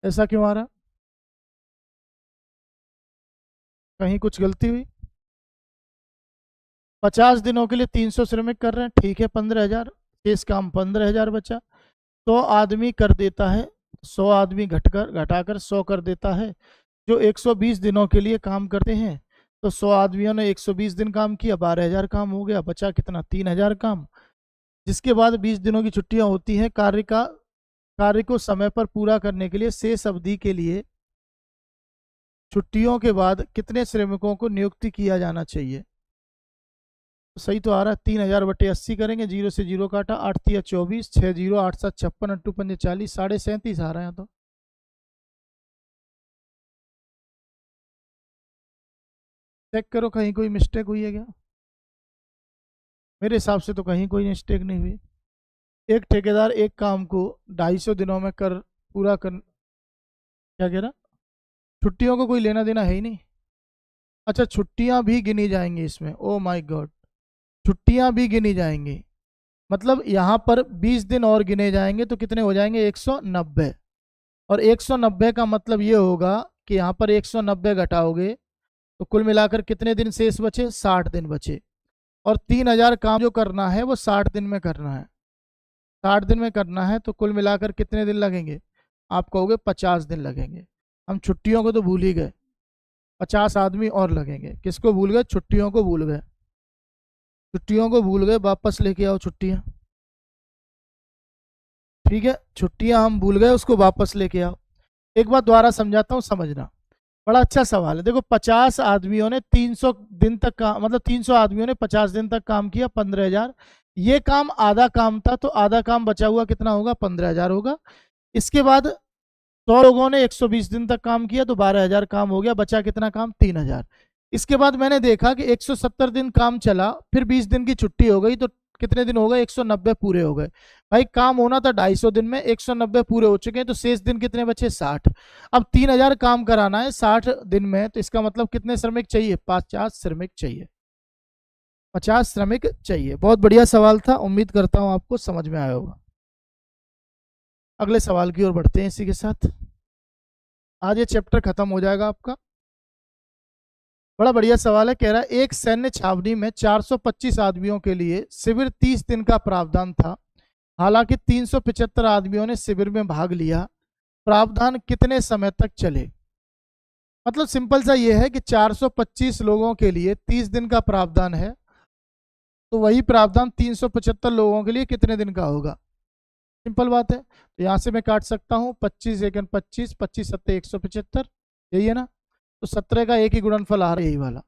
ऐसा क्यों आ रहा? कहीं कुछ गलती हुई? 50 दिनों के लिए 300 श्रमिक कर रहे हैं, ठीक है 15,000, शेष काम 15,000 बचा। 100 आदमी कर देता है, 100 आदमी घटाकर 100 कर देता है, जो 120 दिनों के लिए काम करते हैं। तो 100 आदमियों ने 120 दिन काम किया, 12,000 काम हो गया, बचा कितना? 3,000 काम। जिसके बाद 20 दिनों की छुट्टियां होती हैं। कार्य को समय पर पूरा करने के लिए शेष अवधि के लिए छुट्टियों के बाद कितने श्रमिकों को नियुक्ति किया जाना चाहिए? तो सही तो आ रहा है, 3,000/80 करेंगे, 0 से 0 काटा, 8 या 24, 6 0 8 7 56, 8 5 40, 37.5 आ रहा है। तो चेक करो कहीं कोई मिस्टेक हुई है क्या? मेरे हिसाब से तो कहीं कोई मिस्टेक नहीं हुई। एक ठेकेदार एक काम को 250 दिनों में पूरा कर, क्या कह रहा? छुट्टियों को कोई लेना देना है ही नहीं। अच्छा छुट्टियां भी गिनी जाएंगी इसमें? ओ माय गॉड, छुट्टियां भी गिनी जाएंगी। मतलब यहाँ पर 20 दिन और गिने जाएंगे, तो कितने हो जाएंगे? 190। और 190 का मतलब ये होगा कि यहाँ पर 190 घटाओगे तो कुल मिलाकर कितने दिन शेष बचे? 60 दिन बचे। और 3000 काम जो करना है वो 60 दिन में करना है, 60 दिन में करना है, तो कुल मिलाकर कितने दिन लगेंगे? आप कहोगे 50 दिन लगेंगे। हम छुट्टियों को तो भूल ही गए, 50 आदमी और लगेंगे। किसको भूल गए? छुट्टियों को भूल गए। छुट्टियों को भूल गए, वापस लेके आओ छुट्टियां। ठीक है, छुट्टियां हम भूल गए, उसको वापस लेके आओ। एक बात दोबारा समझाता हूँ, समझना। बड़ा अच्छा सवाल है। देखो 50 आदमियों ने 300 दिन तक काम, मतलब 300 आदमियों ने 50 दिन तक काम किया, 15,000। ये काम आधा काम था, तो आधा काम बचा हुआ कितना होगा? 15,000 होगा। इसके बाद 100 लोगों ने 120 दिन तक काम किया, तो 12,000 काम हो गया, बचा कितना काम? 3,000। इसके बाद मैंने देखा कि 170 दिन काम चला, फिर 20 दिन की छुट्टी हो गई, तो कितने दिन हो गए? 190 पूरे हो गए। भाई काम होना था 250 दिन में, 190 पूरे हो चुके हैं, तो शेष दिन कितने बचे? 60। अब 3000 काम कराना है 60 दिन में, तो इसका मतलब कितने श्रमिक चाहिए? 50 श्रमिक चाहिए, 50 श्रमिक चाहिए। बहुत बढ़िया सवाल था, उम्मीद करता हूं आपको समझ में आया होगा। अगले सवाल की ओर बढ़ते हैं। इसी के साथ आज ये चैप्टर खत्म हो जाएगा आपका। बड़ा बढ़िया सवाल है, कह रहा है एक सैन्य छावनी में 425 आदमियों के लिए शिविर 30 दिन का प्रावधान था। हालांकि 375 आदमियों ने शिविर में भाग लिया। प्रावधान कितने समय तक चले? मतलब सिंपल सा ये है कि 425 लोगों के लिए 30 दिन का प्रावधान है, तो वही प्रावधान 375 लोगों के लिए कितने दिन का होगा? सिंपल बात है। तो यहां से मैं काट सकता हूं, 25 एकन 25, 25 सत्ते 175, यही है ना? तो 17 का एक ही गुणनफल आ रहा है, यही वाला।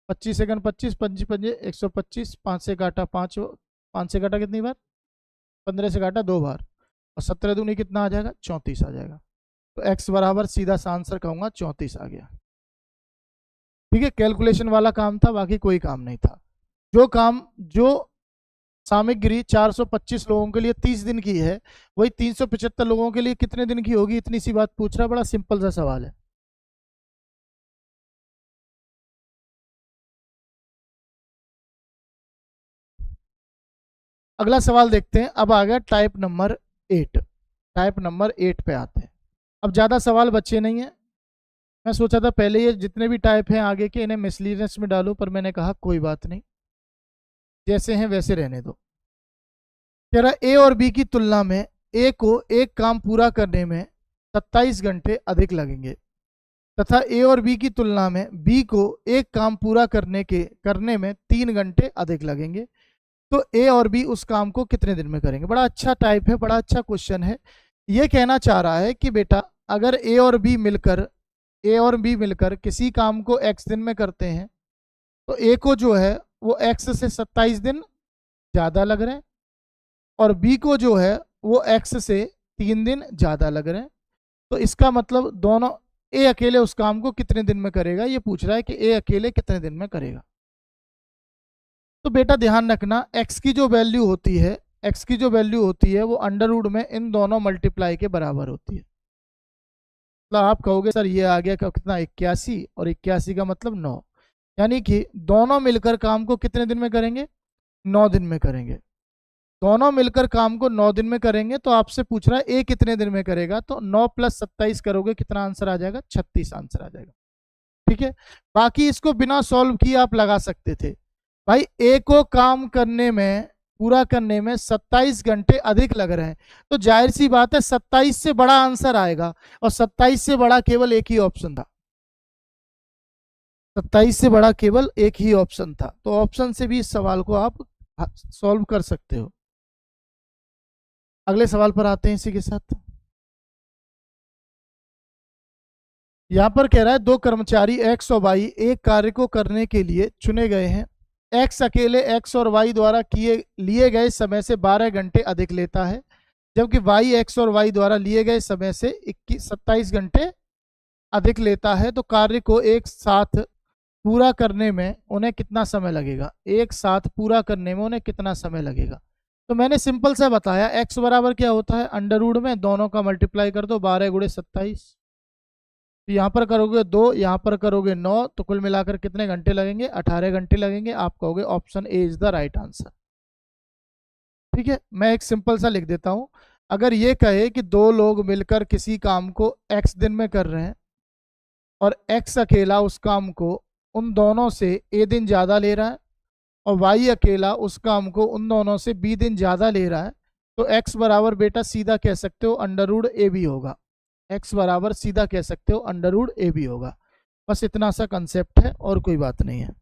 25 एकन 25, 25 पंजे 125, 5 से काटा 5, 5 से काटा कितनी बार? 15 से काटा 2 बार, और 17 दूनी कितना आ जाएगा? 34 आ जाएगा। तो x बराबर सीधा सा आंसर कहूंगा 34 आ गया। ठीक है, कैलकुलेशन वाला काम था, बाकी कोई काम नहीं था। जो सामग्री 425 लोगों के लिए 30 दिन की है, वही 375 लोगों के लिए कितने दिन की होगी? इतनी सी बात पूछ रहा, बड़ा सिंपल सा सवाल है। अगला सवाल देखते हैं। अब आ गया टाइप नंबर 8। टाइप नंबर 8 पे आते हैं। अब ज़्यादा सवाल बच्चे नहीं है। मैं सोचा था पहले ये जितने भी टाइप हैं आगे के, इन्हें मिसलीनियस में डालूं, पर मैंने कहा कोई बात नहीं, जैसे हैं वैसे रहने दो। कह रहा ए और बी की तुलना में ए को एक काम पूरा करने में 27 घंटे अधिक लगेंगे, तथा ए और बी की तुलना में बी को एक काम पूरा करने में 3 घंटे अधिक लगेंगे। तो ए और बी उस काम को कितने दिन में करेंगे? बड़ा अच्छा टाइप है, बड़ा अच्छा क्वेश्चन है। ये कहना चाह रहा है कि बेटा अगर ए और बी मिलकर ए और बी मिलकर किसी काम को x दिन में करते हैं तो ए को जो है वो x से 27 दिन ज़्यादा लग रहे हैं और बी को जो है वो x से 3 दिन ज़्यादा लग रहे हैं। तो इसका मतलब दोनों, ए अकेले उस काम को कितने दिन में करेगा, ये पूछ रहा है कि ए अकेले कितने दिन में करेगा। तो बेटा ध्यान रखना, x की जो वैल्यू होती है, x की जो वैल्यू होती है वो अंडर रूट में इन दोनों मल्टीप्लाई के बराबर होती है। तो आप कहोगे सर ये आ गया कितना 81 और 81 का मतलब 9, यानी कि दोनों मिलकर काम को कितने दिन में करेंगे, 9 दिन में करेंगे। दोनों मिलकर काम को 9 दिन में करेंगे तो आपसे पूछ रहा है ए कितने दिन में करेगा, तो 9 + 27 करोगे कितना आंसर आ जाएगा, 36 आंसर आ जाएगा। ठीक है, बाकी इसको बिना सॉल्व किए आप लगा सकते थे। भाई ए को काम करने में, पूरा करने में 27 घंटे अधिक लग रहे हैं तो जाहिर सी बात है 27 से बड़ा आंसर आएगा और 27 से बड़ा केवल एक ही ऑप्शन था, 27 से बड़ा केवल एक ही ऑप्शन था। तो ऑप्शन से भी इस सवाल को आप सॉल्व कर सकते हो। अगले सवाल पर आते हैं इसी के साथ। यहां पर कह रहा है दो कर्मचारी एक्स और वाई एक कार्य को करने के लिए चुने गए हैं। एक्स अकेले एक्स और वाई द्वारा लिए गए समय से 12 घंटे अधिक लेता है, जबकि वाई एक्स और वाई द्वारा लिए गए समय से 27 घंटे अधिक लेता है। तो कार्य को एक साथ पूरा करने में उन्हें कितना समय लगेगा, एक साथ पूरा करने में उन्हें कितना समय लगेगा। तो मैंने सिंपल सा बताया, x बराबर क्या होता है, अंडर रूट में दोनों का मल्टीप्लाई कर दो, 12 × 27। तो यहाँ पर करोगे 2, यहाँ पर करोगे 9, तो कुल मिलाकर कितने घंटे लगेंगे, 18 घंटे लगेंगे। आप कहोगे option A is the right answer. ठीक है, मैं एक सिंपल सा लिख देता हूँ। अगर ये कहे कि दो लोग मिलकर किसी काम को x दिन में कर रहे हैं और x अकेला उस काम को उन दोनों से a दिन ज़्यादा ले रहा है और y अकेला उस काम को उन दोनों से b दिन ज़्यादा ले रहा है, तो x बराबर बेटा सीधा कह सकते हो अंडर रूट ए बी होगा। x बराबर सीधा कह सकते हो अंडर रूट ए बी होगा। बस इतना सा कंसेप्ट है और कोई बात नहीं है।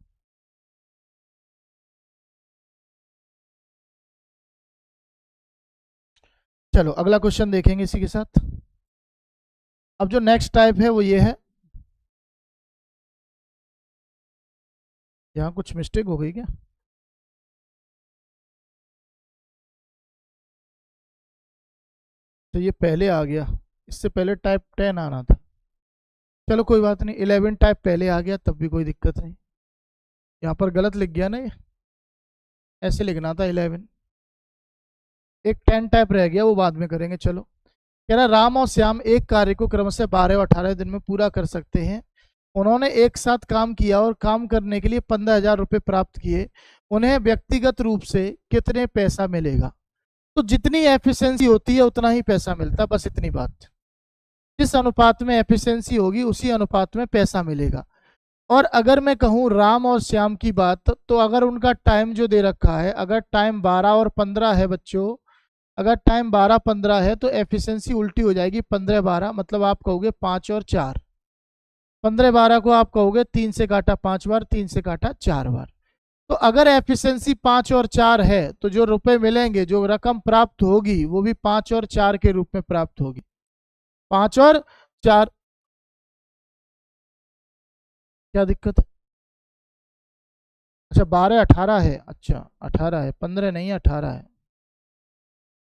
चलो अगला क्वेश्चन देखेंगे इसी के साथ। अब जो नेक्स्ट टाइप है वो ये है, यहाँ कुछ मिस्टेक हो गई क्या, तो ये पहले आ गया, इससे पहले टाइप 10 आना था। चलो कोई बात नहीं, 11 टाइप पहले आ गया तब भी कोई दिक्कत नहीं। यहाँ पर गलत लिख गया ना, ये ऐसे लिखना था 11, एक 10 टाइप रह गया वो बाद में करेंगे। चलो कह रहा राम और श्याम एक कार्य को क्रमशः 12 और 18 दिन में पूरा कर सकते हैं। उन्होंने एक साथ काम किया और काम करने के लिए 15,000 रुपये प्राप्त किए। उन्हें व्यक्तिगत रूप से कितने पैसा मिलेगा। तो जितनी एफिशिएंसी होती है उतना ही पैसा मिलता है, बस इतनी बात। जिस अनुपात में एफिशिएंसी होगी उसी अनुपात में पैसा मिलेगा। और अगर मैं कहूँ राम और श्याम की बात, तो अगर उनका टाइम जो दे रखा है, अगर टाइम 12 और 15 है बच्चों, अगर टाइम 12-15 है तो एफिशिएंसी उल्टी हो जाएगी, 15-12 मतलब आप कहोगे 5 और 4। 15-12 को आप कहोगे 3 से काटा 5 बार, 3 से काटा 4 बार। तो अगर एफिशिएंसी 5 और 4 है तो जो रुपए मिलेंगे, जो रकम प्राप्त होगी वो भी 5 और 4 के रूप में प्राप्त होगी। 5 और 4, क्या दिक्कत है? अच्छा 12-18 है, अच्छा 18 है, 15 नहीं 18 है।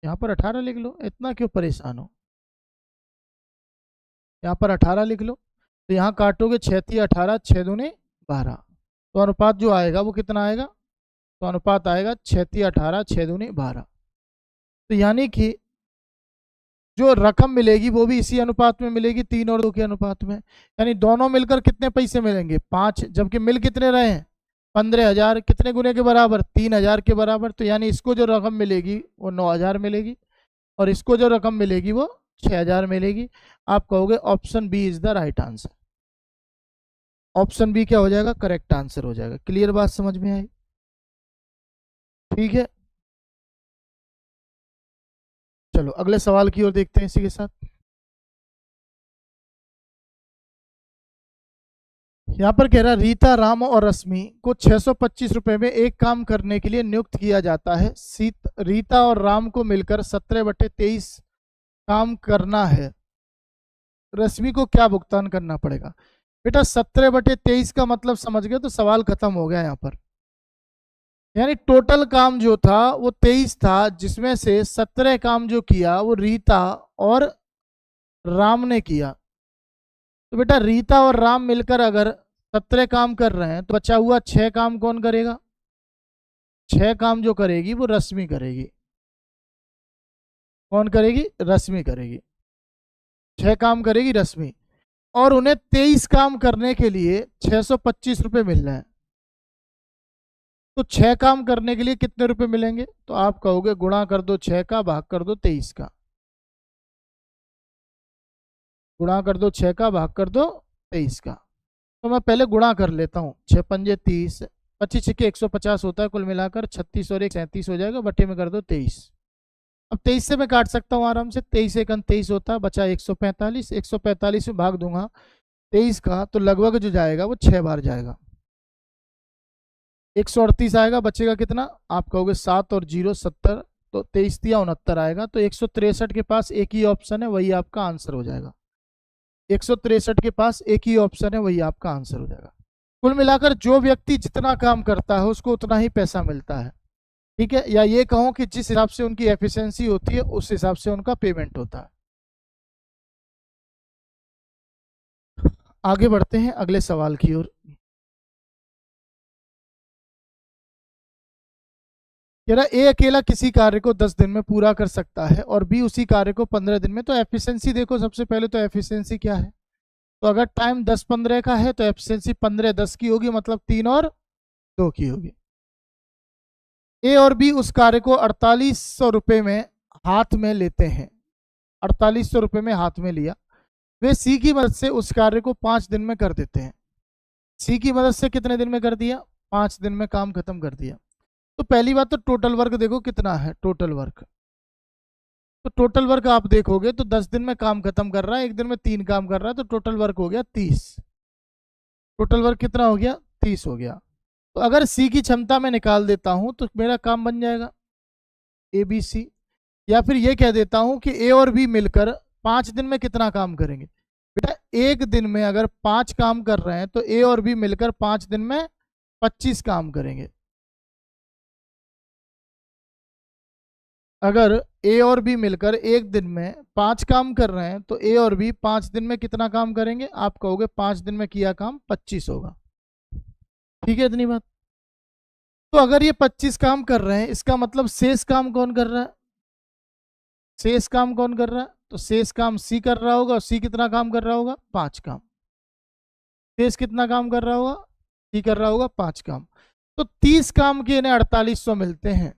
यहाँ पर 18 लिख लो, इतना क्यों परेशान हो, यहाँ पर 18 लिख लो। तो यहाँ काटोगे 6×18, 6×2 12, तो अनुपात जो आएगा वो कितना आएगा, तो अनुपात आएगा 6×18, 6×2 12। तो यानी कि जो रकम मिलेगी वो भी इसी अनुपात में मिलेगी, 3 और 2 के अनुपात में। यानी दोनों मिलकर कितने पैसे मिलेंगे, 5, जबकि मिल कितने रहे हैं 15,000, कितने गुने के बराबर, 3,000 के बराबर। तो यानी इसको जो रकम मिलेगी वो 9,000 मिलेगी और इसको जो रकम मिलेगी वो 6,000 मिलेगी। आप कहोगे option B is the right answer. Option B क्या हो जाएगा, करेक्ट आंसर हो जाएगा। क्लियर बात समझ में आई? ठीक है, चलो अगले सवाल की ओर देखते हैं इसी के साथ। यहाँ पर कह रहा है रीता, राम और रश्मि को 625 रुपए में एक काम करने के लिए नियुक्त किया जाता है। रीता और राम को मिलकर 17/23 काम करना है। रश्मि को क्या भुगतान करना पड़ेगा। बेटा 17/23 का मतलब समझ गए तो सवाल खत्म हो गया यहाँ पर। यानी टोटल काम जो था वो 23 था, जिसमें से 17 काम जो किया वो रीता और राम ने किया। तो बेटा रीता और राम मिलकर अगर 17 काम कर रहे हैं तो बचा हुआ 6 काम कौन करेगा। 6 काम जो करेगी वो रश्मि करेगी। कौन करेगी? रश्मि करेगी। 6 काम करेगी रश्मि, और उन्हें 23 काम करने के लिए 625 रुपये मिल रहे हैं। तो 6 काम करने के लिए कितने रुपए मिलेंगे? तो आप कहोगे गुणा कर दो 6 का, भाग कर दो 23 का। गुणा कर दो 6 का, भाग कर दो 23 का। तो मैं पहले गुणा कर लेता हूँ। 6 पंजे 30, 25 छक्के 150 होता है कुल मिलाकर। 36 और 1 37 हो जाएगा, बटे में कर दो 23। अब 23 से मैं काट सकता हूँ आराम से। 23 एक 23 होता है, बचा 145। 145 में भाग दूंगा 23 का, तो लगभग जो जाएगा वो 6 बार जाएगा। 138 आएगा, बचेगा कितना? आप कहोगे 7 और 0 70, तो 23 दिया 69 आएगा। तो 163 के पास एक ही ऑप्शन है, वही आपका आंसर हो जाएगा। 163 के पास एक ही ऑप्शन है, वही आपका आंसर हो जाएगा। कुल मिलाकर जो व्यक्ति जितना काम करता है उसको उतना ही पैसा मिलता है। ठीक है, या ये कहूं कि जिस हिसाब से उनकी एफिशिएंसी होती है उस हिसाब से उनका पेमेंट होता है। आगे बढ़ते हैं अगले सवाल की ओर। ए अकेला किसी कार्य को 10 दिन में पूरा कर सकता है और बी उसी कार्य को 15 दिन में। तो एफिशिएंसी देखो, सबसे पहले तो एफिशिएंसी क्या है। तो अगर टाइम 10-15 का है तो एफिशिएंसी 15-10 की होगी, मतलब 3 और 2 की होगी। ए और बी उस कार्य को 4800 रुपये में हाथ में लेते हैं। 4800 रुपये में हाथ में लिया। वे सी की मदद से उस कार्य को 5 दिन में कर देते हैं। सी की मदद से कितने दिन में कर दिया? 5 दिन में काम खत्म कर दिया। तो पहली बात तो टोटल वर्क देखो कितना है। टोटल वर्क, तो टोटल वर्क आप देखोगे तो 10 दिन में काम खत्म कर रहा है, एक दिन में 3 काम कर रहा है, तो टोटल वर्क हो गया 30। टोटल वर्क कितना हो गया? 30 हो गया। तो अगर सी की क्षमता में निकाल देता हूं तो मेरा काम बन जाएगा ए बी सी। या फिर ये कह देता हूं कि ए और बी मिलकर 5 दिन में कितना काम करेंगे। बेटा एक दिन में अगर 5 काम कर रहे हैं तो ए और बी मिलकर 5 दिन में 25 काम करेंगे। अगर ए और बी मिलकर एक दिन में 5 काम कर रहे हैं तो ए और बी 5 दिन में कितना काम करेंगे? आप कहोगे 5 दिन में किया काम 25 होगा। ठीक है, इतनी बात। तो अगर ये 25 काम कर रहे हैं, इसका मतलब शेष काम कौन कर रहा है? शेष काम कौन कर रहा है? तो शेष काम सी कर रहा होगा। और सी कितना काम कर रहा होगा? 5 काम। शेष कितना काम कर रहा होगा? सी कर रहा होगा 5 काम। तो 30 काम के इन्हें 4800 मिलते हैं।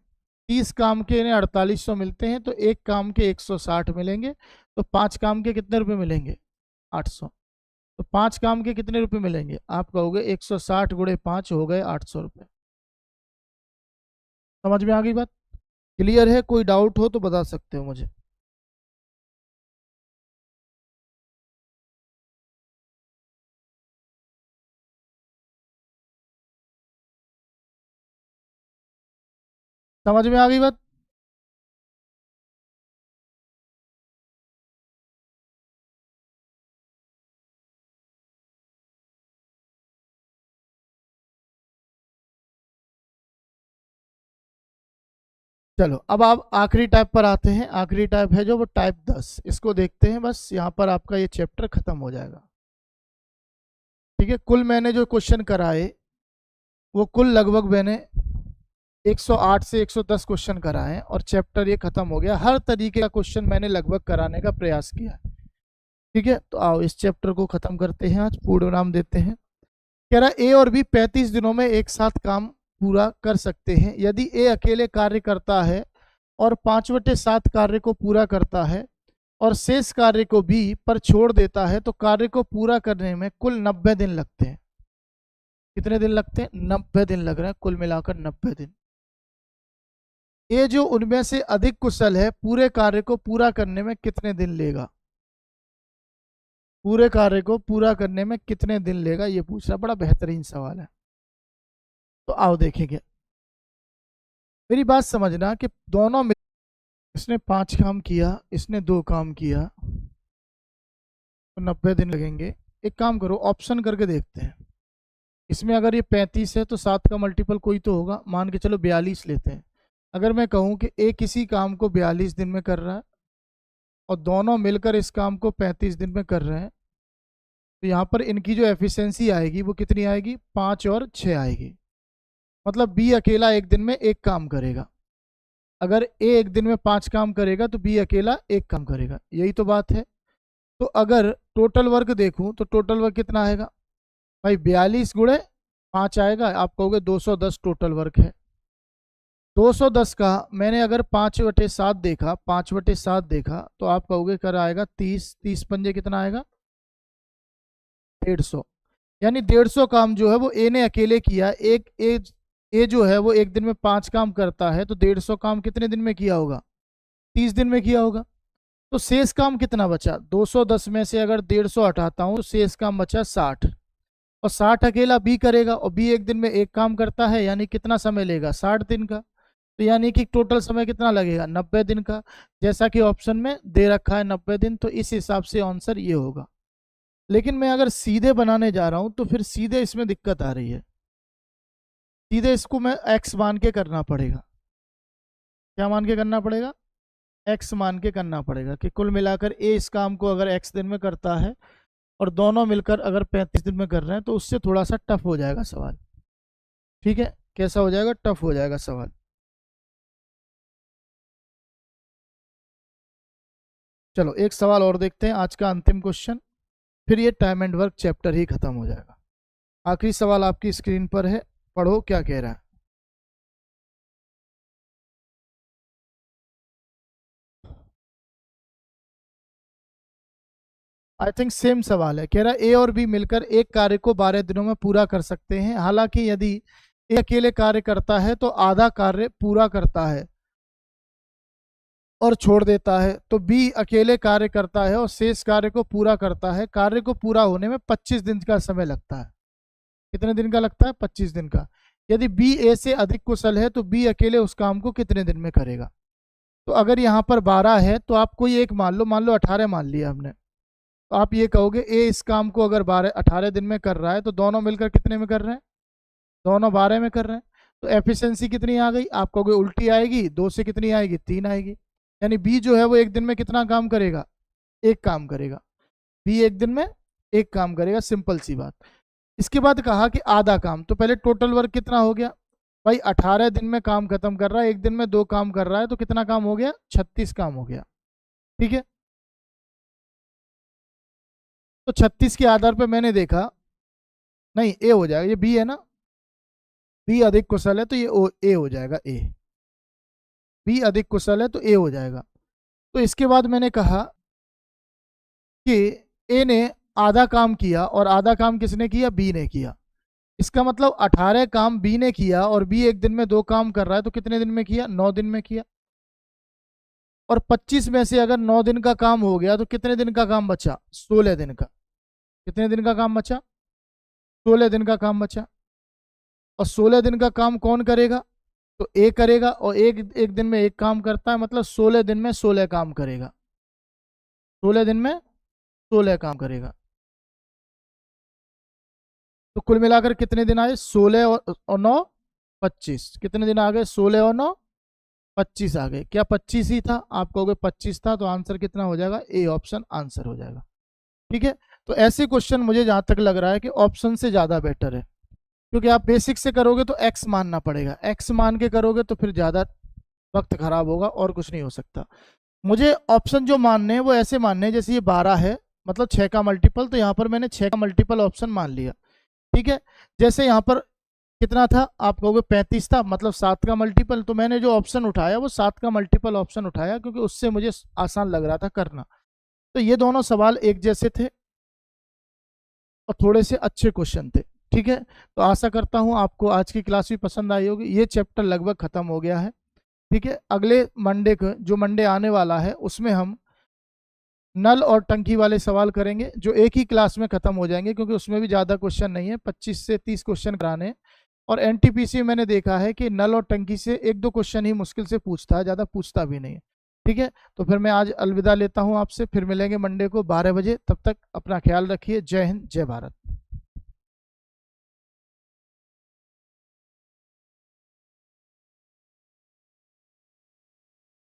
30 काम के इन्हें 4800 मिलते हैं, तो एक काम के 160 मिलेंगे। तो 5 काम के कितने रुपए मिलेंगे? 800। तो 5 काम के कितने रुपए मिलेंगे? आप कहोगे 160 गुणे 5 हो गए 800 रुपये। समझ में आ गई बात? क्लियर है? कोई डाउट हो तो बता सकते हो मुझे। समझ में आ गई बात? चलो अब आप आखिरी टाइप पर आते हैं। आखिरी टाइप है जो वो टाइप 10। इसको देखते हैं, बस यहाँ पर आपका ये चैप्टर खत्म हो जाएगा। ठीक है, कुल मैंने जो क्वेश्चन कराए वो कुल लगभग मैंने 108 से 110 क्वेश्चन कराए और चैप्टर ये खत्म हो गया। हर तरीके का क्वेश्चन मैंने लगभग कराने का प्रयास किया। ठीक है, तो आओ इस चैप्टर को खत्म करते हैं। आज पूर्ण नाम देते हैं। कह रहा ए और बी 35 दिनों में एक साथ काम पूरा कर सकते हैं। यदि ए अकेले कार्य करता है और 5/7 कार्य को पूरा करता है और शेष कार्य को बी पर छोड़ देता है तो कार्य को पूरा करने में कुल 90 दिन लगते हैं। कितने दिन लगते हैं? 90 दिन लग रहा है, कुल मिलाकर 90 दिन। ये जो उनमें से अधिक कुशल है पूरे कार्य को पूरा करने में कितने दिन लेगा? पूरे कार्य को पूरा करने में कितने दिन लेगा, ये पूछना। बड़ा बेहतरीन सवाल है। तो आओ देखेंगे। मेरी बात समझना कि दोनों में इसने 5 काम किया, इसने 2 काम किया। तो 90 दिन लगेंगे। एक काम करो, ऑप्शन करके देखते हैं। इसमें अगर ये 35 है तो 7 का मल्टीपल कोई तो होगा, मान के चलो 42 लेते हैं। अगर मैं कहूँ कि एक किसी काम को 42 दिन में कर रहा है और दोनों मिलकर इस काम को 35 दिन में कर रहे हैं, तो यहाँ पर इनकी जो एफिशिएंसी आएगी वो कितनी आएगी, 5 और 6 आएगी। मतलब बी अकेला एक दिन में एक काम करेगा। अगर ए एक दिन में 5 काम करेगा तो बी अकेला एक काम करेगा, यही तो बात है। तो अगर टोटल वर्क देखूं तो टोटल वर्क कितना आएगा भाई, 42 गुणे 5 आएगा। आप कहोगे 210 टोटल वर्क है। 210 का मैंने अगर 5/7 देखा, 5/7 देखा तो आप कहोगे कर आएगा 30, 30 पंजे कितना आएगा 150। यानी 150 काम जो है वो ए ने अकेले किया। एक ए जो है वो एक दिन में 5 काम करता है, तो 150 काम कितने दिन में किया होगा, 30 दिन में किया होगा। तो शेष काम कितना बचा, 210 में से अगर 150 हटाता हूँ तो शेष काम बचा 60, और 60 अकेला बी करेगा, और बी एक दिन में एक काम करता है, यानी कितना समय लेगा 60 दिन का। तो यानी कि टोटल समय कितना लगेगा 90 दिन का, जैसा कि ऑप्शन में दे रखा है 90 दिन। तो इस हिसाब से आंसर ये होगा। लेकिन मैं अगर सीधे बनाने जा रहा हूं तो फिर सीधे इसमें दिक्कत आ रही है। सीधे इसको मैं एक्स मान के करना पड़ेगा। क्या मान के करना पड़ेगा, एक्स मान के करना पड़ेगा कि कुल मिलाकर ए इस काम को अगर एक्स दिन में करता है और दोनों मिलकर अगर 35 दिन में कर रहे हैं, तो उससे थोड़ा सा टफ हो जाएगा सवाल। ठीक है, कैसा हो जाएगा, टफ हो जाएगा सवाल। चलो एक सवाल और देखते हैं, आज का अंतिम क्वेश्चन, फिर ये टाइम एंड वर्क चैप्टर ही खत्म हो जाएगा। आखिरी सवाल आपकी स्क्रीन पर है, पढ़ो क्या कह रहा है। आई थिंक सेम सवाल है। कह रहा है ए और बी मिलकर एक कार्य को 12 दिनों में पूरा कर सकते हैं। हालांकि यदि ए अकेले कार्य करता है तो आधा कार्य पूरा करता है और छोड़ देता है, तो बी अकेले कार्य करता है और शेष कार्य को पूरा करता है। कार्य को पूरा होने में 25 दिन का समय लगता है। कितने दिन का लगता है, 25 दिन का। यदि बी ए से अधिक कुशल है तो बी अकेले उस काम को कितने दिन में करेगा। तो अगर यहाँ पर 12 है तो आप कोई एक मान लो 18 मान लिया हमने, तो आप ये कहोगे ए इस काम को अगर 18 दिन में कर रहा है तो दोनों मिलकर कितने में कर रहे हैं, दोनों 12 में कर रहे हैं। तो एफिशिएंसी कितनी आ गई, आप कहोगे उल्टी आएगी, 2 से कितनी आएगी, 3 आएगी। यानी बी जो है वो एक दिन में कितना काम करेगा, एक काम करेगा। बी एक दिन में एक काम करेगा, सिंपल सी बात। इसके बाद कहा कि आधा काम, तो पहले टोटल वर्क कितना हो गया भाई, 18 दिन में काम खत्म कर रहा है, एक दिन में 2 काम कर रहा है, तो कितना काम हो गया, 36 काम हो गया। ठीक है, तो 36 के आधार पर मैंने देखा नहीं ए हो जाएगा, ये बी है ना, बी अधिक कुशल है तो ये ए हो जाएगा, ए बी अधिक कुशल है तो ए हो जाएगा। तो इसके बाद मैंने कहा कि ए ने आधा काम किया और आधा काम किसने किया, बी ने किया। इसका मतलब 18 काम बी ने किया और बी एक दिन में 2 काम कर रहा है, तो कितने दिन में किया, 9 दिन में किया। और 25 में से अगर 9 दिन का काम हो गया तो कितने दिन का काम बचा, 16 दिन का। कितने दिन का काम बचा, 16 दिन का काम बचा। और 16 दिन का काम कौन करेगा, तो ए करेगा, और एक दिन में एक काम करता है, मतलब 16 दिन में 16 काम करेगा, 16 दिन में 16 काम करेगा। तो कुल मिलाकर कितने दिन आए, 16 और 9 25। कितने दिन आ गए, 16 और 9 25 आ गए। क्या 25 ही था, आप कहोगे 25 था, तो आंसर कितना हो जाएगा, ए ऑप्शन आंसर हो जाएगा। ठीक है, तो ऐसे क्वेश्चन मुझे जहां तक लग रहा है कि ऑप्शन से ज़्यादा बेटर है, क्योंकि आप बेसिक से करोगे तो एक्स मानना पड़ेगा, एक्स मान के करोगे तो फिर ज़्यादा वक्त खराब होगा और कुछ नहीं हो सकता। मुझे ऑप्शन जो मानने हैं वो ऐसे मानने हैं, जैसे ये 12 है मतलब 6 का मल्टीपल, तो यहाँ पर मैंने 6 का मल्टीपल ऑप्शन मान लिया। ठीक है, जैसे यहाँ पर कितना था, आप कहोगे 35 था, मतलब 7 का मल्टीपल, तो मैंने जो ऑप्शन उठाया वो 7 का मल्टीपल ऑप्शन उठाया, क्योंकि उससे मुझे आसान लग रहा था करना। तो ये दोनों सवाल एक जैसे थे और थोड़े से अच्छे क्वेश्चन थे। ठीक है, तो आशा करता हूँ आपको आज की क्लास भी पसंद आई होगी। ये चैप्टर लगभग खत्म हो गया है। ठीक है, अगले मंडे को, जो मंडे आने वाला है, उसमें हम नल और टंकी वाले सवाल करेंगे, जो एक ही क्लास में खत्म हो जाएंगे, क्योंकि उसमें भी ज़्यादा क्वेश्चन नहीं है, 25 से 30 क्वेश्चन कराने। और एनटीपीसी मैंने देखा है कि नल और टंकी से 1-2 क्वेश्चन ही मुश्किल से पूछता है, ज़्यादा पूछता भी नहीं है। ठीक है, तो फिर मैं आज अलविदा लेता हूँ आपसे, फिर मिलेंगे मंडे को 12 बजे। तब तक अपना ख्याल रखिए। जय हिंद, जय भारत।